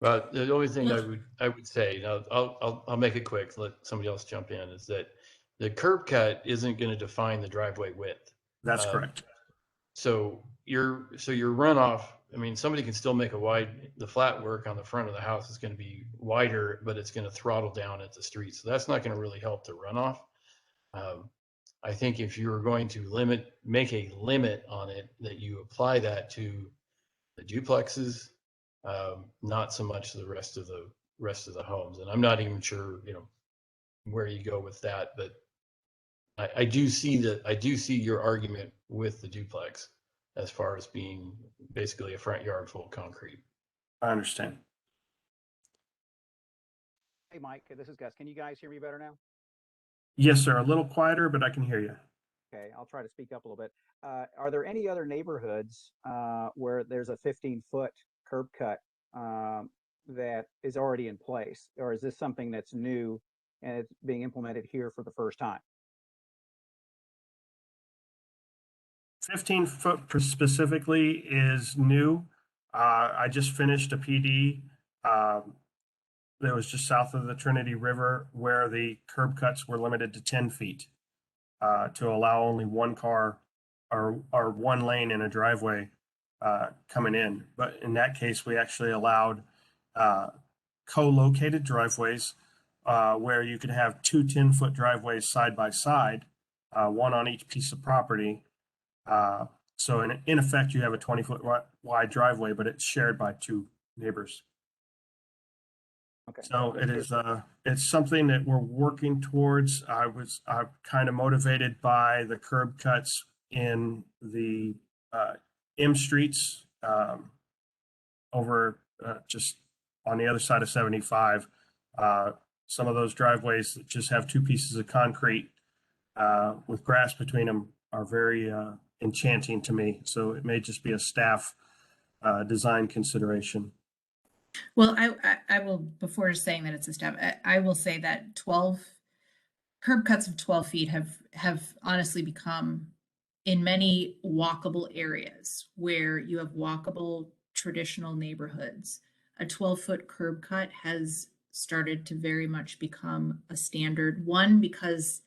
But the only thing I would say, I'll make it quick, let somebody else jump in, is that the curb cut isn't going to define the driveway width. That's correct. So your runoff, I mean, somebody can still make the flat work on the front of the house is going to be wider, but it's going to throttle down at the street. So that's not going to really help the runoff. I think if you were going to make a limit on it, that you apply that to the duplexes, not so much the rest of the homes. And I'm not even sure, where you go with that, but I do see your argument with the duplex as far as being basically a front yard full of concrete. I understand. Hey, Mike, this is Gus. Can you guys hear me better now? Yes, sir. A little quieter, but I can hear you. Okay, I'll try to speak up a little bit. Are there any other neighborhoods where there's a 15-foot curb cut that is already in place? Or is this something that's new and it's being implemented here for the first time? 15-foot specifically is new. I just finished a PD that was just south of the Trinity River where the curb cuts were limited to 10 feet to allow only one car or one lane in a driveway coming in. But in that case, we actually allowed co-located driveways where you could have two 10-foot driveways side by side, one on each piece of property. So in effect, you have a 20-foot wide driveway, but it's shared by two neighbors. Okay. So it's something that we're working towards. I'm kind of motivated by the curb cuts in the M streets over just on the other side of 75. Some of those driveways that just have two pieces of concrete with grass between them are very enchanting to me. So it may just be a staff design consideration. Well, I will, before saying that it's a step, I will say that 12 curb cuts of 12 feet have honestly become in many walkable areas where you have walkable traditional neighborhoods. A 12-foot curb cut has started to very much become a standard. One, because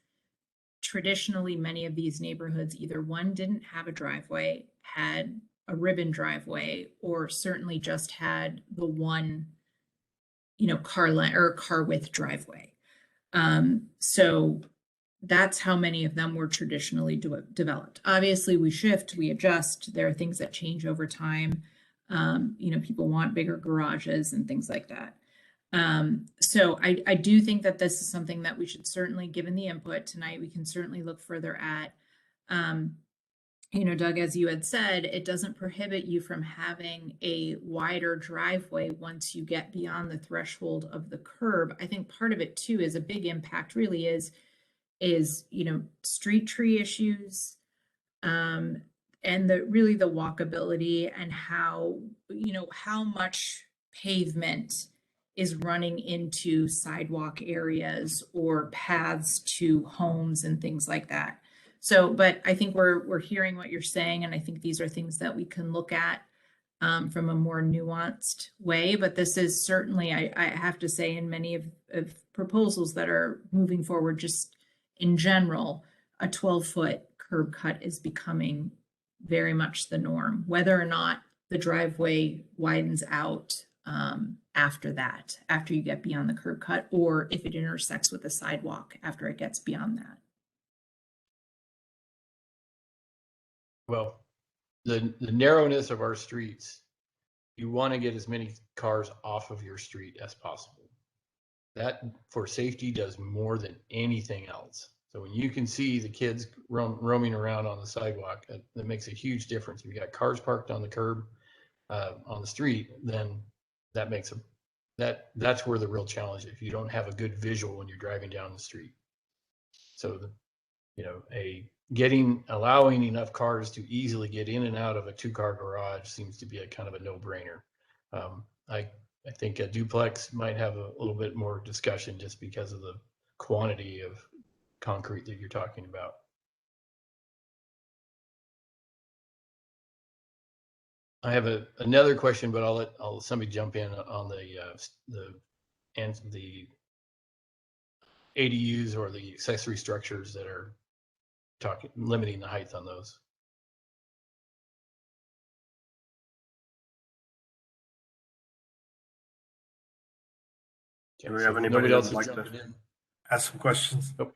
traditionally many of these neighborhoods either one didn't have a driveway, had a ribbon driveway, or certainly just had the one, car length or car width driveway. So that's how many of them were traditionally developed. Obviously, we shift, we adjust. There are things that change over time. People want bigger garages and things like that. So I do think that this is something that we should certainly, given the input tonight, we can certainly look further at. Doug, as you had said, it doesn't prohibit you from having a wider driveway once you get beyond the threshold of the curb. I think part of it too is a big impact really is street tree issues, and the walkability and how much pavement is running into sidewalk areas or paths to homes and things like that. So, but I think we're hearing what you're saying, and I think these are things that we can look at from a more nuanced way. But this is certainly, I have to say, in many of proposals that are moving forward, just in general, a 12-foot curb cut is becoming very much the norm, whether or not the driveway widens out after that, after you get beyond the curb cut, or if it intersects with the sidewalk after it gets beyond that. Well, the narrowness of our streets, you want to get as many cars off of your street as possible. That for safety does more than anything else. So when you can see the kids roaming around on the sidewalk, that makes a huge difference. If you got cars parked on the curb on the street, then that makes that's where the real challenge is. If you don't have a good visual when you're driving down the street. So a allowing enough cars to easily get in and out of a 2-car garage seems to be a kind of a no-brainer. I think a duplex might have a little bit more discussion just because of the quantity of concrete that you're talking about. I have another question, but I'll let somebody jump in on the ADUs or the accessory structures that are limiting the height on those. Do we have anybody else like to in? ask some questions? Nope.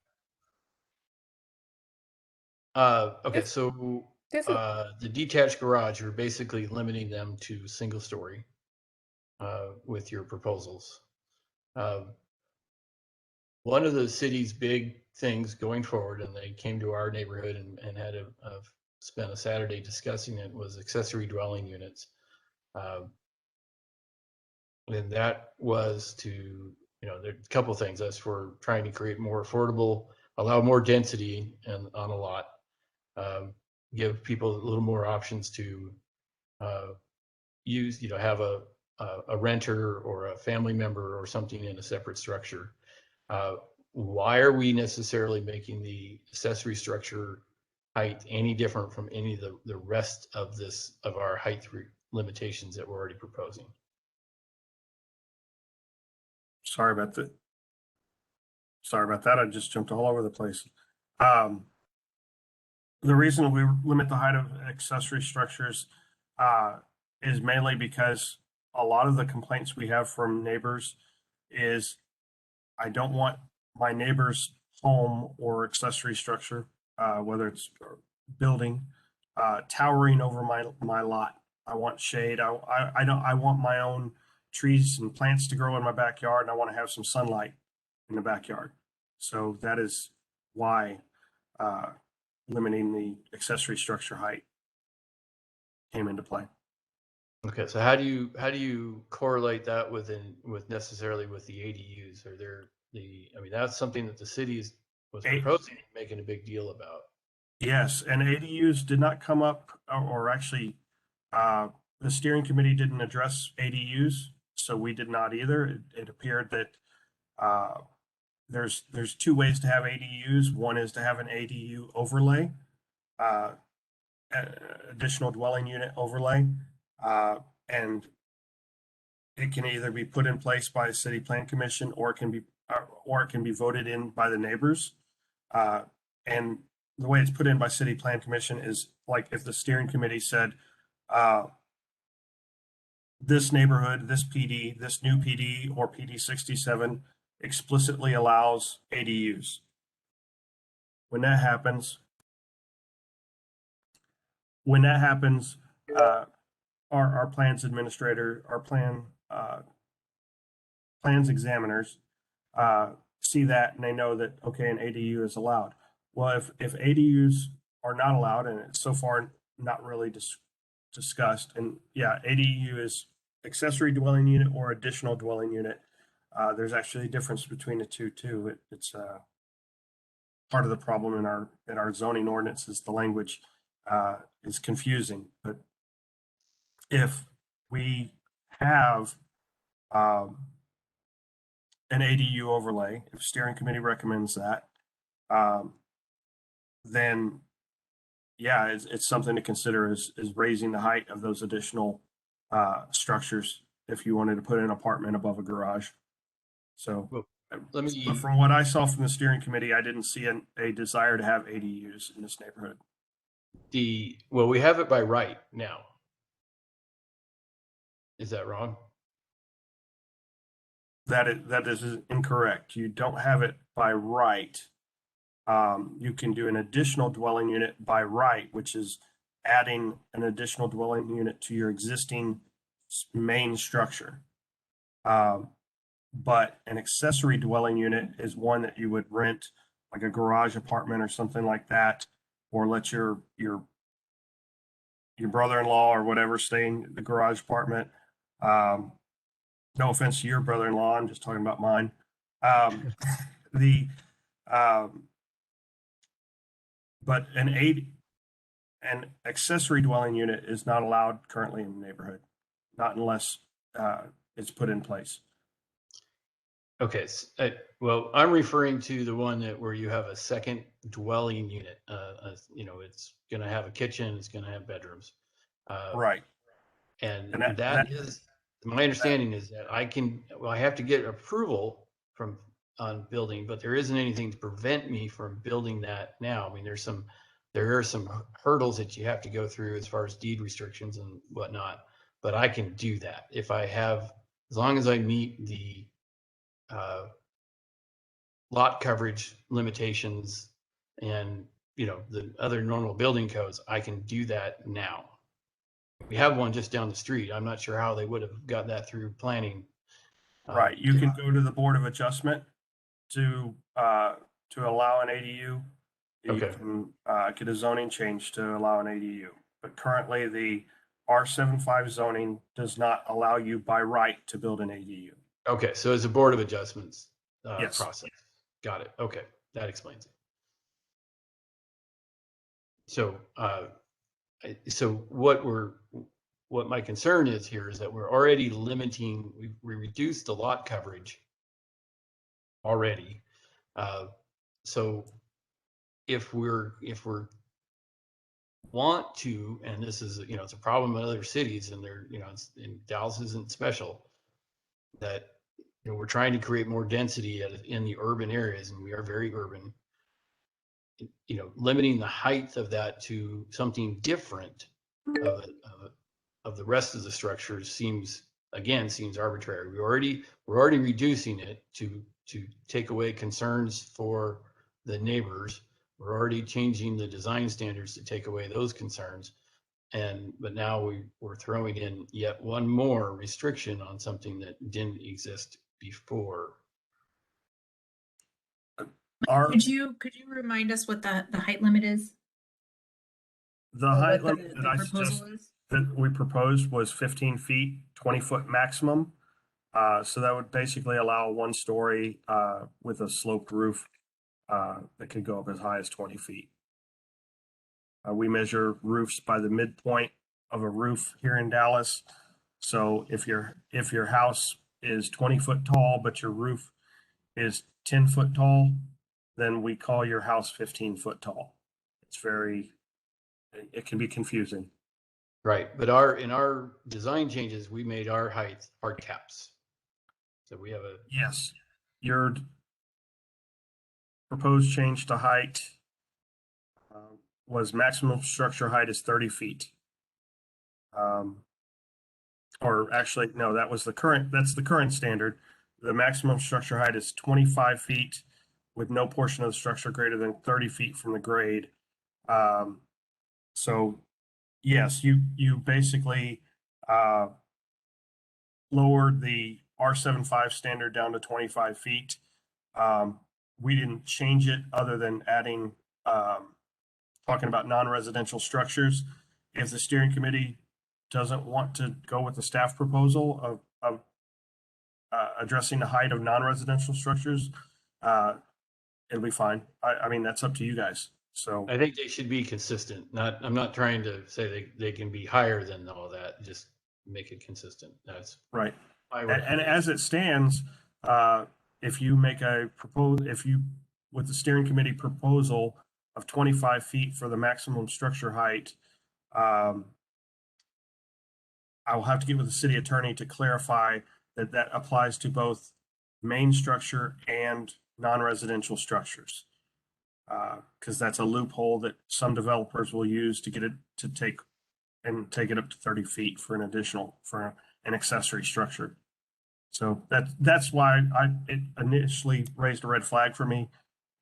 Okay, so the detached garage, you're basically limiting them to single story with your proposals. One of the city's big things going forward, and they came to our neighborhood and had spent a Saturday discussing it, was accessory dwelling units. And that was to, there are a couple of things. That's for trying to create more affordable, allow more density on a lot, give people a little more options to use, have a renter or a family member or something in a separate structure. Why are we necessarily making the accessory structure height any different from any of the rest of our height limitations that we're already proposing? Sorry about that. I just jumped all over the place. The reason we limit the height of accessory structures is mainly because a lot of the complaints we have from neighbors is I don't want my neighbor's home or accessory structure, whether it's building, towering over my lot. I want shade. I want my own trees and plants to grow in my backyard, and I want to have some sunlight in the backyard. So that is why limiting the accessory structure height came into play. Okay, so how do you correlate that with necessarily with the ADUs? Are there that's something that the city was proposing, making a big deal about. Yes, and ADUs did not come up, or actually, the steering committee didn't address ADUs, so we did not either. It appeared that there's 2 ways to have ADUs. One is to have an ADU overlay, additional dwelling unit overlay, and it can either be put in place by the city plan commission, or it can be voted in by the neighbors. And the way it's put in by city plan commission is like if the steering committee said, this neighborhood, this PD, this new PD or PD 67 explicitly allows ADUs. When that happens, our plans administrator, our plans examiners see that, and they know that, okay, an ADU is allowed. Well, if ADUs are not allowed, and it's so far not really discussed, and yeah, ADU is accessory dwelling unit or additional dwelling unit. There's actually a difference between the two too. It's part of the problem in our zoning ordinance is the language is confusing. But if we have an ADU overlay, if steering committee recommends that, then yeah, it's something to consider is raising the height of those additional structures if you wanted to put an apartment above a garage. So but from what I saw from the steering committee, I didn't see a desire to have ADUs in this neighborhood. Well, we have it by right now. Is that wrong? That is incorrect. You don't have it by right. You can do an additional dwelling unit by right, which is adding an additional dwelling unit to your existing main structure. But an accessory dwelling unit is one that you would rent, like a garage apartment or something like that, or let your brother-in-law or whatever stay in the garage apartment. No offense to your brother-in-law, I'm just talking about mine. But an accessory dwelling unit is not allowed currently in the neighborhood, not unless it's put in place. Okay, well, I'm referring to the one where you have a second dwelling unit. It's going to have a kitchen, it's going to have bedrooms. Right. And And that is, my understanding is that I have to get approval on building, but there isn't anything to prevent me from building that now. I mean, there are some hurdles that you have to go through as far as deed restrictions and whatnot, but I can do that as long as I meet the lot coverage limitations and the other normal building codes. I can do that now. We have one just down the street. I'm not sure how they would have got that through planning. right. You can go to the Board of Adjustment to allow an ADU. You Okay. can get a zoning change to allow an ADU. But currently the R75 zoning does not allow you by right to build an ADU. Okay, so it's a Board of Adjustments Yes. process. Got it. Okay, that explains it. So what my concern is here is that we're already limiting. We reduced the lot coverage already. So if we're want to, and this is it's a problem in other cities, and Dallas isn't special, that we're trying to create more density in the urban areas, and we are very urban. Limiting the height of that to something different of the rest of the structures seems arbitrary. We're already reducing it to take away concerns for the neighbors. We're already changing the design standards to take away those concerns. But now we're throwing in yet one more restriction on something that didn't exist before. Could you remind us what the height limit is? The Or height what limit the that I proposal suggested is? that we proposed was 15 feet, 20-foot maximum. So that would basically allow a one-story with a sloped roof that could go up as high as 20 feet. We measure roofs by the midpoint of a roof here in Dallas. So if your house is 20 foot tall, but your roof is 10 foot tall, then we call your house 15 foot tall. It can be confusing. Right, but in our design changes, we made our height hard caps. So we have Yes, your proposed change to height was maximum structure height is 30 feet. Or actually, no, that's the current standard. The maximum structure height is 25 feet with no portion of the structure greater than 30 feet from the grade. So yes, you basically lowered the R75 standard down to 25 feet. We didn't change it other than adding, talking about non-residential structures. If the steering committee doesn't want to go with the staff proposal of addressing the height of non-residential structures, it'll be fine. I mean, that's up to you guys. So I think they should be consistent. I'm not trying to say they can be higher than all that. Just make it consistent. That's right. And as it stands, if you make with the steering committee proposal of 25 feet for the maximum structure height, I will have to get with the city attorney to clarify that applies to both main structure and non-residential structures. Because that's a loophole that some developers will use to get it to take it up to 30 feet for an accessory structure. So that's why it initially raised a red flag for me.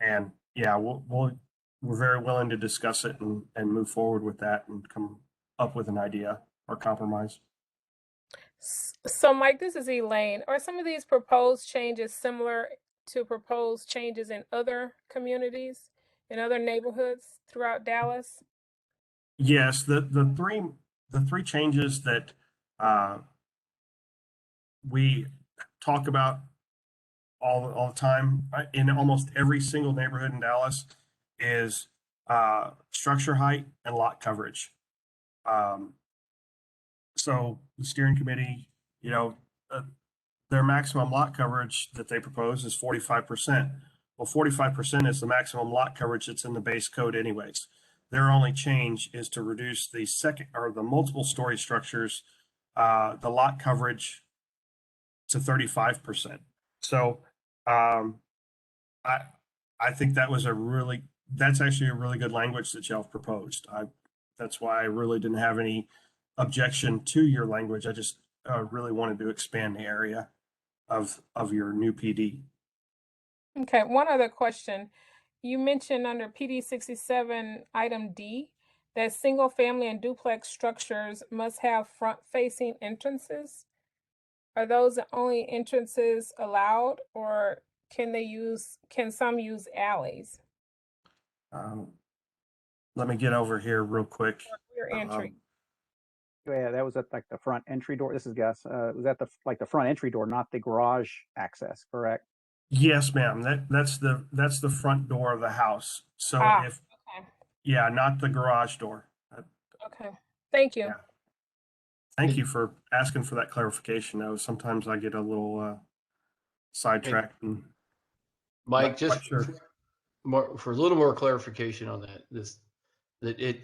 And yeah, we're very willing to discuss it and move forward with that and come up with an idea or compromise. So, Mike, this is Elaine. Are some of these proposed changes similar to proposed changes in other communities, in other neighborhoods throughout Dallas? Yes, the three changes that we talk about all the time in almost every single neighborhood in Dallas is structure height, and lot coverage. So the steering committee, you know, their maximum lot coverage that they propose is 45%. Well, 45% is the maximum lot coverage that's in the base code anyways. Their only change is to reduce the second or the multiple story structures, the lot coverage to 35%. So I think that's actually a really good language that y'all proposed. That's why I really didn't have any objection to your language. I just really wanted to expand the area of your new PD. Okay, one other question. You mentioned under PD 67 item D that single family and duplex structures must have front facing entrances. Are those the only entrances allowed, or can some use alleys Let me get over here real quick. or rear entry? Yeah, that was at like the front entry door. This is Gus. Was that the front entry door, not the garage access, correct? Yes, ma'am. That's the front door of the house. So Okay. yeah, not the garage door. Okay. Thank you. Yeah. Thank you for asking for that clarification. Though sometimes I get a little sidetracked. And Mike, just sure. for a little more clarification on that,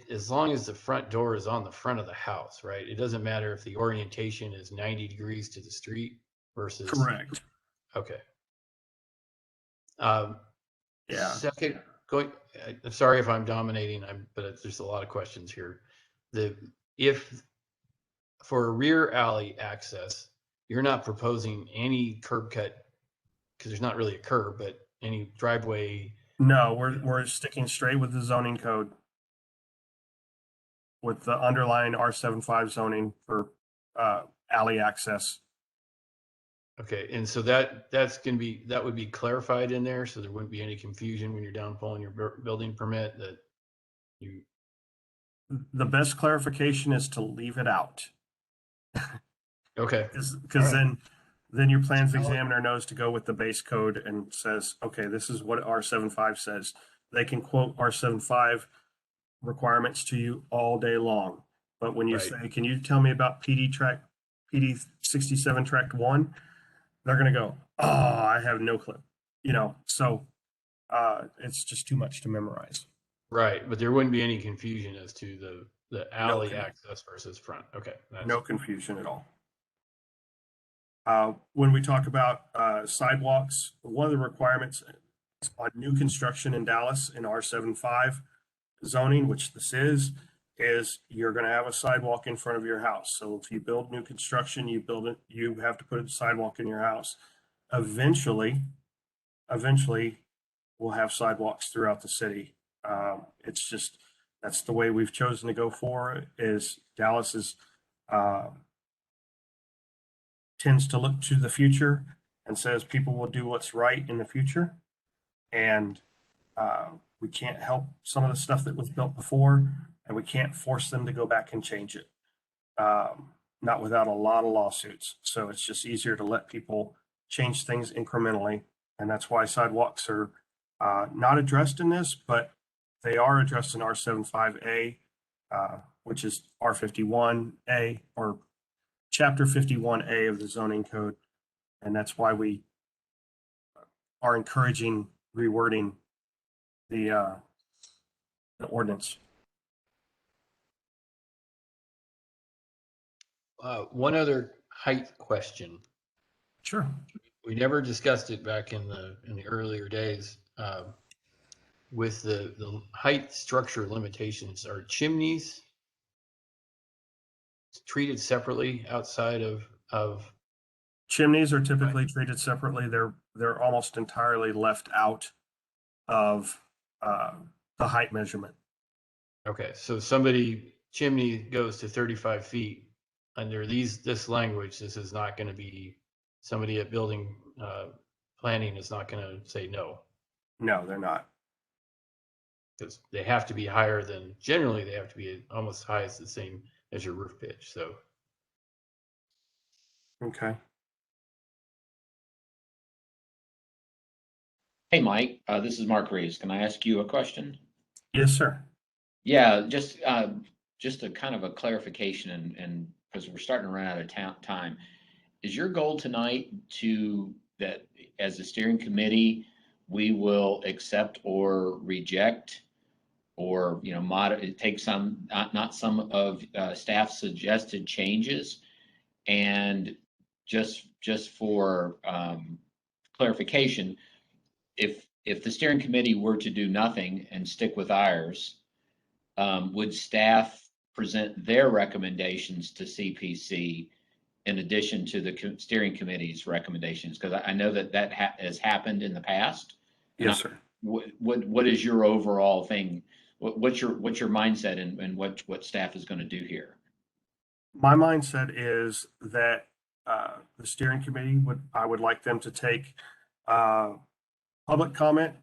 as long as the front door is on the front of the house, right? It doesn't matter if the orientation is 90 degrees to the street versus. Correct. Okay. Yeah. Second, I'm sorry if I'm dominating, but there's a lot of questions here. If for a rear alley access, you're not proposing any curb cut because there's not really a curb, but any driveway. No, we're sticking straight with the zoning code, with the underlying R75 zoning for alley access. Okay, and so that would be clarified in there, so there wouldn't be any confusion when you're down pulling your building permit that you. The best clarification is to leave it out. Okay. Because then your plans examiner knows to go with the base code and says, okay, this is what R75 says. They can quote R75 requirements to you all day long. But when you say, can you tell me about PD 67 tract 1? They're going to go, oh, I have no clue. So it's just too much to memorize. Right, but there wouldn't be any confusion as to the alley access versus front. Okay. No confusion at all. When we talk about sidewalks, one of the requirements on new construction in Dallas in R75 zoning, which this is you're going to have a sidewalk in front of your house. So if you build new construction, you have to put a sidewalk in your house. Eventually we'll have sidewalks throughout the city. It's just, that's the way we've chosen to go for is Dallas is, tends to look to the future and says people will do what's right in the future. And we can't help some of the stuff that was built before, and we can't force them to go back and change it. Not without a lot of lawsuits. So it's just easier to let people change things incrementally. And that's why sidewalks are not addressed in this, but they are addressed in R75A, which is R51A or Chapter 51A of the zoning code. And that's why we are encouraging rewording the ordinance. One other height question. Sure. We never discussed it back in the earlier days. With the height structure limitations, are chimneys treated separately outside of Chimneys are typically treated separately. They're almost entirely left out of the height measurement. Okay, so chimney goes to 35 feet. Under this language, this is not going to be, somebody at building planning is not going to say no. No, they're not. Because they have to be higher than, generally they have to be almost high as the same as your roof pitch. So. Okay. Hey, Mike, this is Mark Reeves. Can I ask you a question? Yes, sir. Yeah, just a kind of a clarification and because we're starting to run out of time. Is your goal tonight that as a steering committee, we will accept or reject or, take some, not some of staff's suggested changes? And just for clarification, if the steering committee were to do nothing and stick with ours, would staff present their recommendations to CPC in addition to the steering committee's recommendations? Because I know that has happened in the past. Yes, sir. What is your overall thing? What's your mindset and what staff is going to do here? My mindset is that the steering committee I would like them to take public comment,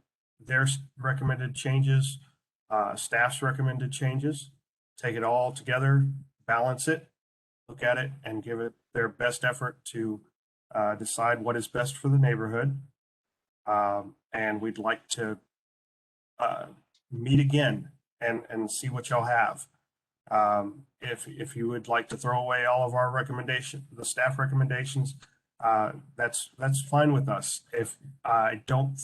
their recommended changes, staff's recommended changes, take it all together, balance it, look at it, and give it their best effort to decide what is best for the neighborhood. And we'd like to meet again and see what y'all have. If you would like to throw away all of our the staff recommendations, that's fine with us. If I don't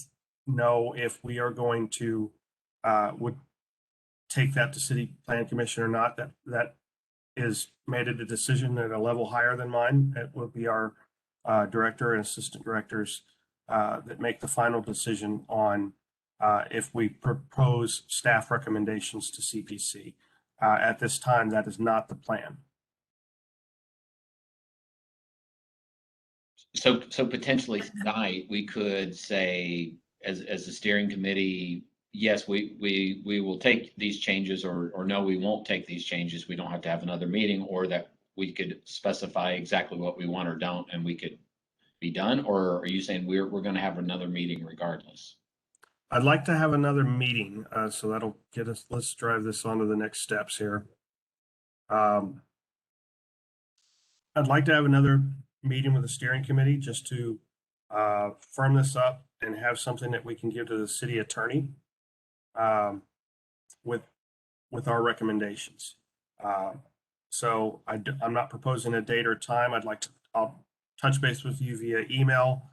know if we are going to would take that to City Plan Commission or not, that is made a decision at a level higher than mine. It will be our director and assistant directors that make the final decision on if we propose staff recommendations to CPC. At this time, that is not the plan. So potentially tonight we could say, as a steering committee, yes, we will take these changes, or no, we won't take these changes. We don't have to have another meeting, or that we could specify exactly what we want or don't, and we could be done. Or are you saying we're going to have another meeting regardless? I'd like to have another meeting, so that'll get us. Let's drive this on to the next steps here. I'd like to have another meeting with the steering committee just to firm this up and have something that we can give to the city attorney with our recommendations. So I'm not proposing a date or time. I'll touch base with you via email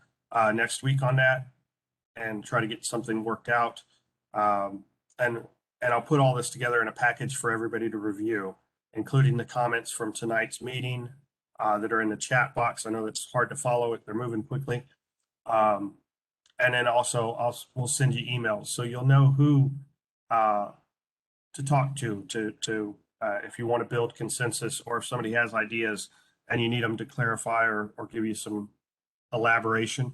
next week on that and try to get something worked out. And I'll put all this together in a package for everybody to review, including the comments from tonight's meeting that are in the chat box. I know it's hard to follow it. They're moving quickly. And then also we'll send you emails so you'll know who to talk to if you want to build consensus, or if somebody has ideas and you need them to clarify or give you some elaboration.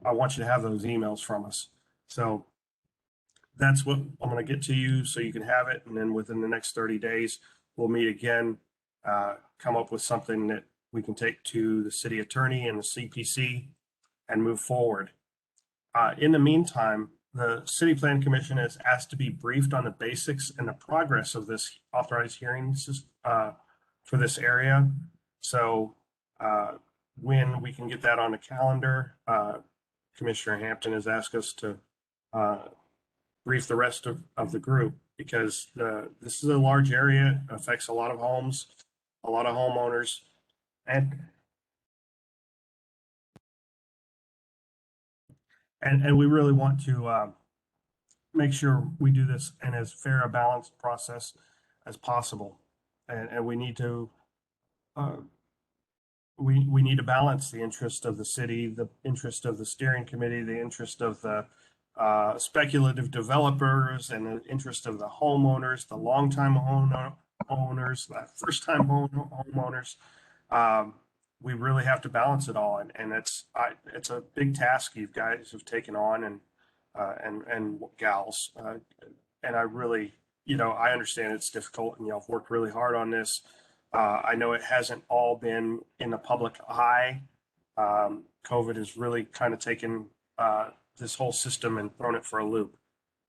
I want you to have those emails from us. So that's what I'm going to get to you so you can have it. And then within the next 30 days, we'll meet again, come up with something that we can take to the city attorney and the CPC and move forward. In the meantime, the City Plan Commission is asked to be briefed on the basics and the progress of this authorized hearings for this area. So when we can get that on the calendar, Commissioner Hampton has asked us to brief the rest of the group, because this is a large area, affects a lot of homes, a lot of homeowners, and we really want to make sure we do this in as fair a balanced process as possible. And we need to we need to balance the interest of the city, the interest of the steering committee, the interest of the speculative developers, and the interest of the homeowners, the longtime owners, the first-time homeowners. We really have to balance it all, and it's a big task you guys have taken on, and gals, and I really, I understand it's difficult, and y'all have worked really hard on this. I know it hasn't all been in the public eye. COVID has really kind of taken this whole system and thrown it for a loop.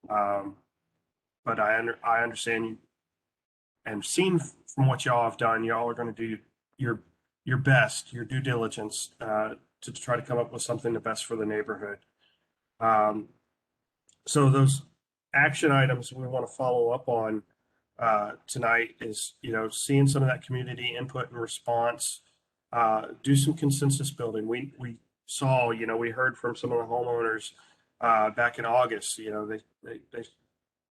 But I understand you, and seen from what y'all have done, y'all are going to do your best, your due diligence to try to come up with something the best for the neighborhood. So those action items we want to follow up on tonight is, seeing some of that community input and response, do some consensus building. We saw, we heard from some of the homeowners back in August, they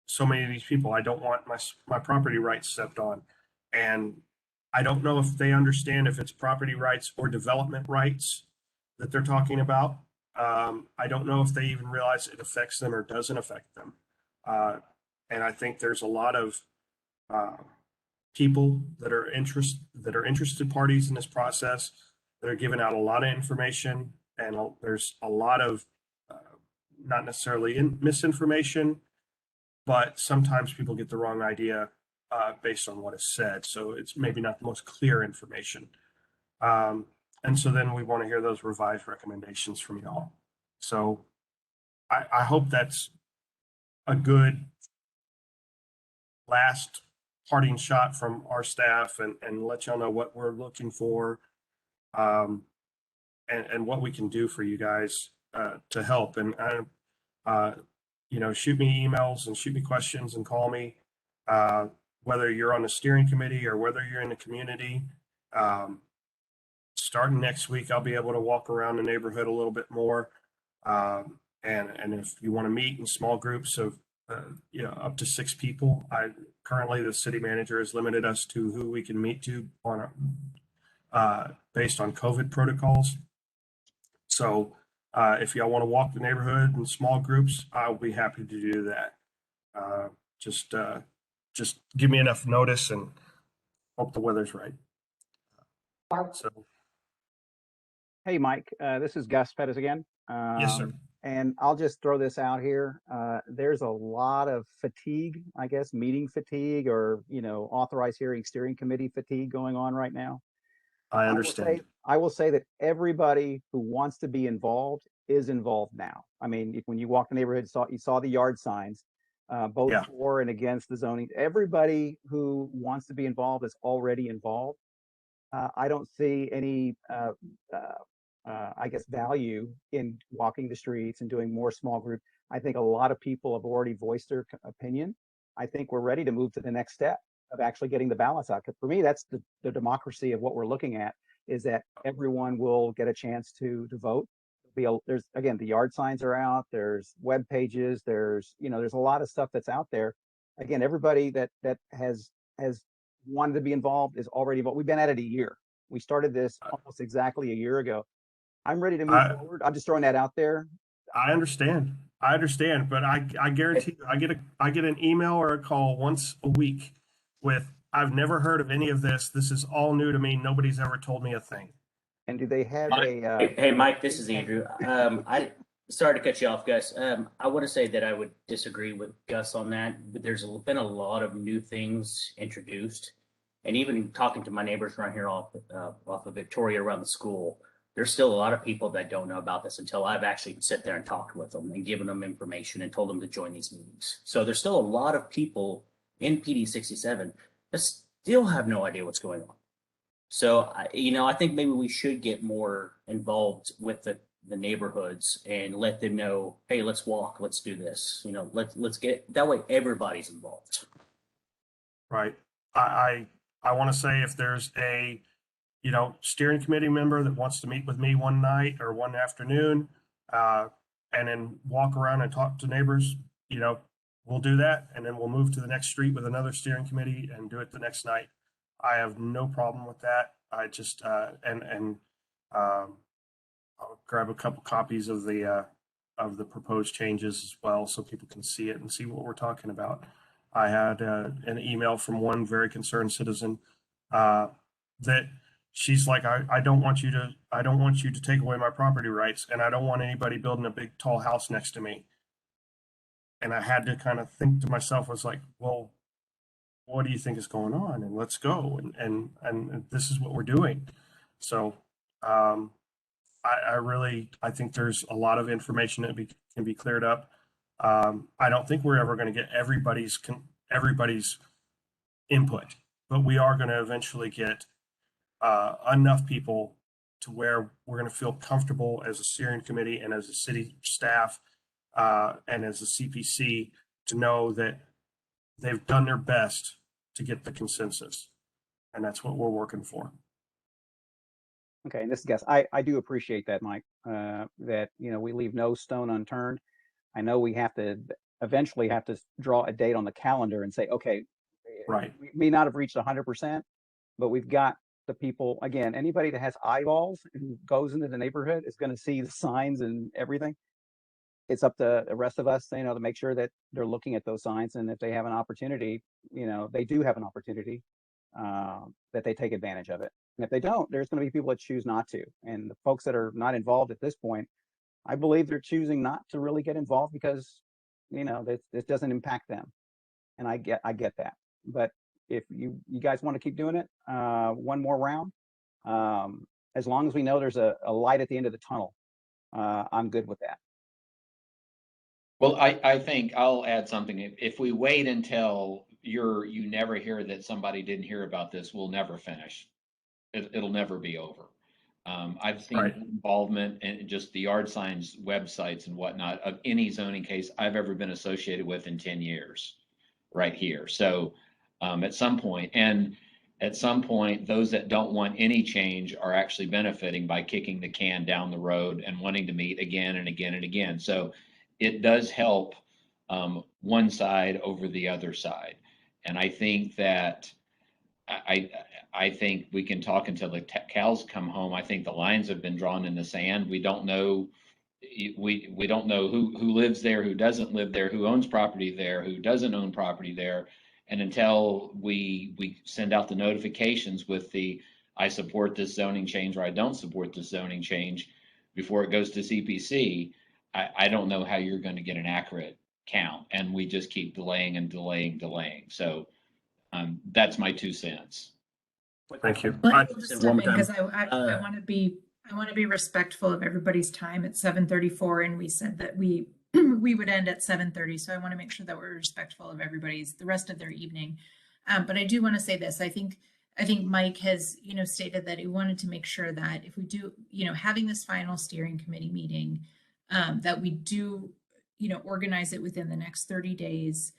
so many of these people, I don't want my property rights stepped on. And I don't know if they understand if it's property rights or development rights that they're talking about. I don't know if they even realize it affects them or doesn't affect them. And I think there's a lot of people that are interested parties in this process that are giving out a lot of information, and there's a lot of not necessarily misinformation, but sometimes people get the wrong idea based on what is said. So it's maybe not the most clear information. And so then we want to hear those revised recommendations from y'all. So I hope that's a good last parting shot from our staff and let y'all know what we're looking for and what we can do for you guys to help. And shoot me emails and shoot me questions and call me, whether you're on the steering committee or whether you're in the community. Starting next week, I'll be able to walk around the neighborhood a little bit more. And if you want to meet in small groups of, up to 6 people, currently the city manager has limited us to who we can meet to based on COVID protocols. So if y'all want to walk the neighborhood in small groups, I'll be happy to do that. Just give me enough notice and hope the weather's right. So, Hey, Mike, this is Gus Pettis again. yes, sir. And I'll just throw this out here. There's a lot of fatigue, I guess, meeting fatigue or, authorized hearing steering committee fatigue going on right now. I understand. I will say that everybody who wants to be involved is involved now. I mean, when you walk the neighborhood, you saw the yard signs, both for and against the zoning. Everybody who wants to be involved is already involved. I don't see any, I guess, value in walking the streets and doing more small group. I think a lot of people have already voiced their opinion. I think we're ready to move to the next step of actually getting the ballots out. Because for me, that's the democracy of what we're looking at, is that everyone will get a chance to vote. There's, again, the yard signs are out. There's web pages. There's a lot of stuff that's out there. Again, everybody that has wanted to be involved is already involved. We've been at it a year. We started this almost exactly a year ago. I'm ready to move forward. I'm just throwing that out there. I understand, but I guarantee you, I get an email or a call once a week with, I've never heard of any of this. This is all new to me. Nobody's ever told me a thing. And do they have Hey, Mike, this is Andrew. Sorry to cut you off, Gus. I want to say that I would disagree with Gus on that. But there's been a lot of new things introduced, and even talking to my neighbors around here off of Victoria around the school, there's still a lot of people that don't know about this until I've actually sit there and talked with them and given them information and told them to join these meetings. So there's still a lot of people in PD 67 that still have no idea what's going on. So, I think maybe we should get more involved with the neighborhoods and let them know, hey, let's walk, let's do this. Let's get that way everybody's involved. Right. I want to say, if there's a steering committee member that wants to meet with me one night or one afternoon, and then walk around and talk to neighbors, we'll do that. And then we'll move to the next street with another steering committee and do it the next night. I have no problem with that. I just, I'll grab a couple copies of the proposed changes as well, so people can see it and see what we're talking about. I had an email from one very concerned citizen that she's like, I don't want you to take away my property rights, and I don't want anybody building a big tall house next to me. And I had to kind of think to myself, I was like, well, what do you think is going on? And let's go. And this is what we're doing. So I think there's a lot of information that can be cleared up. I don't think we're ever going to get everybody's input, but we are going to eventually get enough people to where we're going to feel comfortable as a steering committee and as a city staff and as a CPC to know that they've done their best to get the consensus. And that's what we're working for. Okay, and this is Gus. I do appreciate that, Mike, that, we leave no stone unturned. I know we have to eventually have to draw a date on the calendar and say, okay, Right. we may not have reached 100%, but we've got the people, again, anybody that has eyeballs and goes into the neighborhood is going to see the signs and everything. It's up to the rest of us, to make sure that they're looking at those signs. And if they have an opportunity, they do have an opportunity, that they take advantage of it. And if they don't, there's going to be people that choose not to. And the folks that are not involved at this point, I believe they're choosing not to really get involved because, this doesn't impact them. And I get that. But if you guys want to keep doing it, one more round, as long as we know there's a light at the end of the tunnel, I'm good with that. Well, I think I'll add something. If we wait until you never hear that somebody didn't hear about this, we'll never finish. It'll never be over. I've seen Right. involvement in just the yard signs websites and whatnot of any zoning case I've ever been associated with in 10 years right here. So at some point, those that don't want any change are actually benefiting by kicking the can down the road and wanting to meet again and again and again. So it does help one side over the other side. And I think that I think we can talk until the cows come home. I think the lines have been drawn in the sand. We don't know. We don't know who lives there, who doesn't live there, who owns property there, who doesn't own property there. And until we send out the notifications with the I support this zoning change or I don't support this zoning change before it goes to CPC, I don't know how you're going to get an accurate count. And we just keep delaying and delaying. So that's my 2 cents. Thank you. Well, I'll just step in because I want to be respectful of everybody's time at 7:34, and we said that we would end at 7:30. So I want to make sure that we're respectful of the rest of their evening. But I do want to say this. I think Mike has, stated that he wanted to make sure that if we do, having this final steering committee meeting, that we do, organize it within the next 30 days.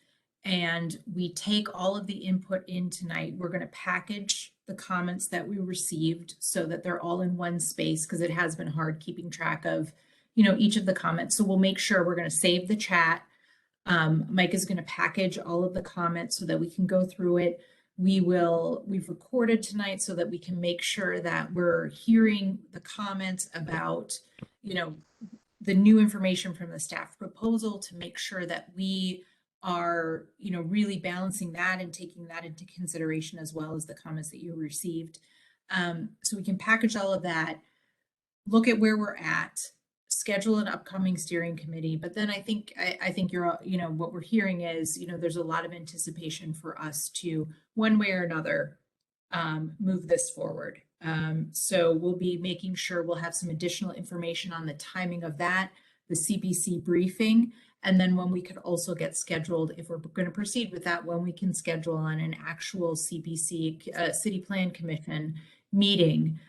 And we take all of the input in tonight. We're going to package the comments that we received so that they're all in one space, because it has been hard keeping track of, each of the comments. So we'll make sure we're going to save the chat. Mike is going to package all of the comments so that we can go through it. We've recorded tonight so that we can make sure that we're hearing the comments about, the new information from the staff proposal, to make sure that we are, really balancing that and taking that into consideration, as well as the comments that you received. So we can package all of that, look at where we're at, schedule an upcoming steering committee. But then I think you're, what we're hearing is, there's a lot of anticipation for us to, one way or another, move this forward. So we'll be making sure we'll have some additional information on the timing of that, the CPC briefing, and then when we could also get scheduled, if we're going to proceed with that, when we can schedule on an actual CPC, City Plan Commission meeting,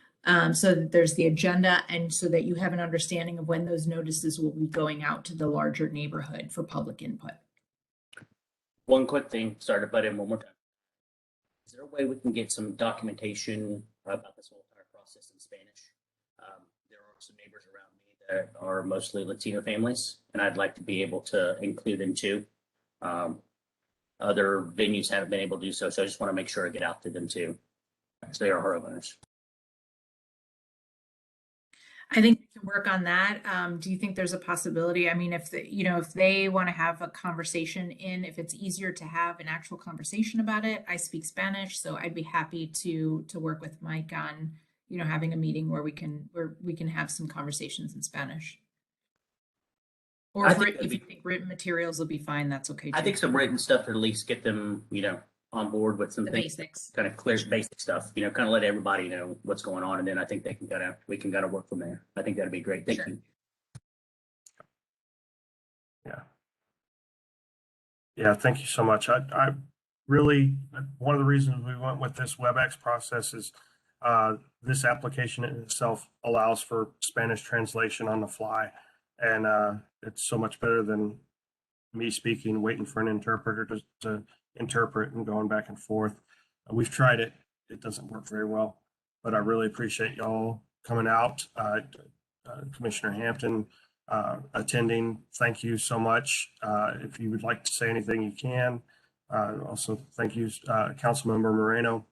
so that there's the agenda and so that you have an understanding of when those notices will be going out to the larger neighborhood for public input. One quick thing, sorry to butt in one more time. Is there a way we can get some documentation about this whole entire process in Spanish? There are some neighbors around me that are mostly Latino families, and I'd like to be able to include them too. Other venues haven't been able to do so, so I just want to make sure I get out to them too. So they are homeowners. I think we can work on that. Do you think there's a possibility? I mean, if they want to have a conversation if it's easier to have an actual conversation about it, I speak Spanish, so I'd be happy to work with Mike on, having a meeting where we can have some conversations in Spanish. Or if you think written materials will be fine, that's okay too. I think some written stuff to at least get them, on board with some basics, kind of clear basic stuff, kind of let everybody know what's going on. And then I think we can kind of work from there. I think that'd be great. Thank you. Yeah. Thank you so much. I really, one of the reasons we went with this WebEx process is this application in itself allows for Spanish translation on the fly. And it's so much better than me speaking, waiting for an interpreter to interpret and going back and forth. We've tried it. It doesn't work very well, but I really appreciate y'all coming out. Commissioner Hampton attending. Thank you so much. If you would like to say anything, you can. Also, thank you, Councilmember Moreno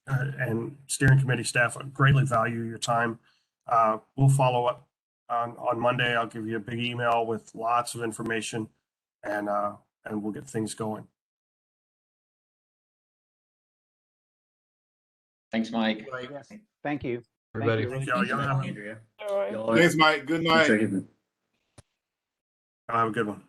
and steering committee staff. I greatly value your time. We'll follow up on Monday. I'll give you a big email with lots of information, and we'll get things going. Thanks, Mike. Yes. Thank you. Everybody. Thank you. Thank y'all. Andrea. All right. Y'all Thanks, Mike. Good night. Have a good one.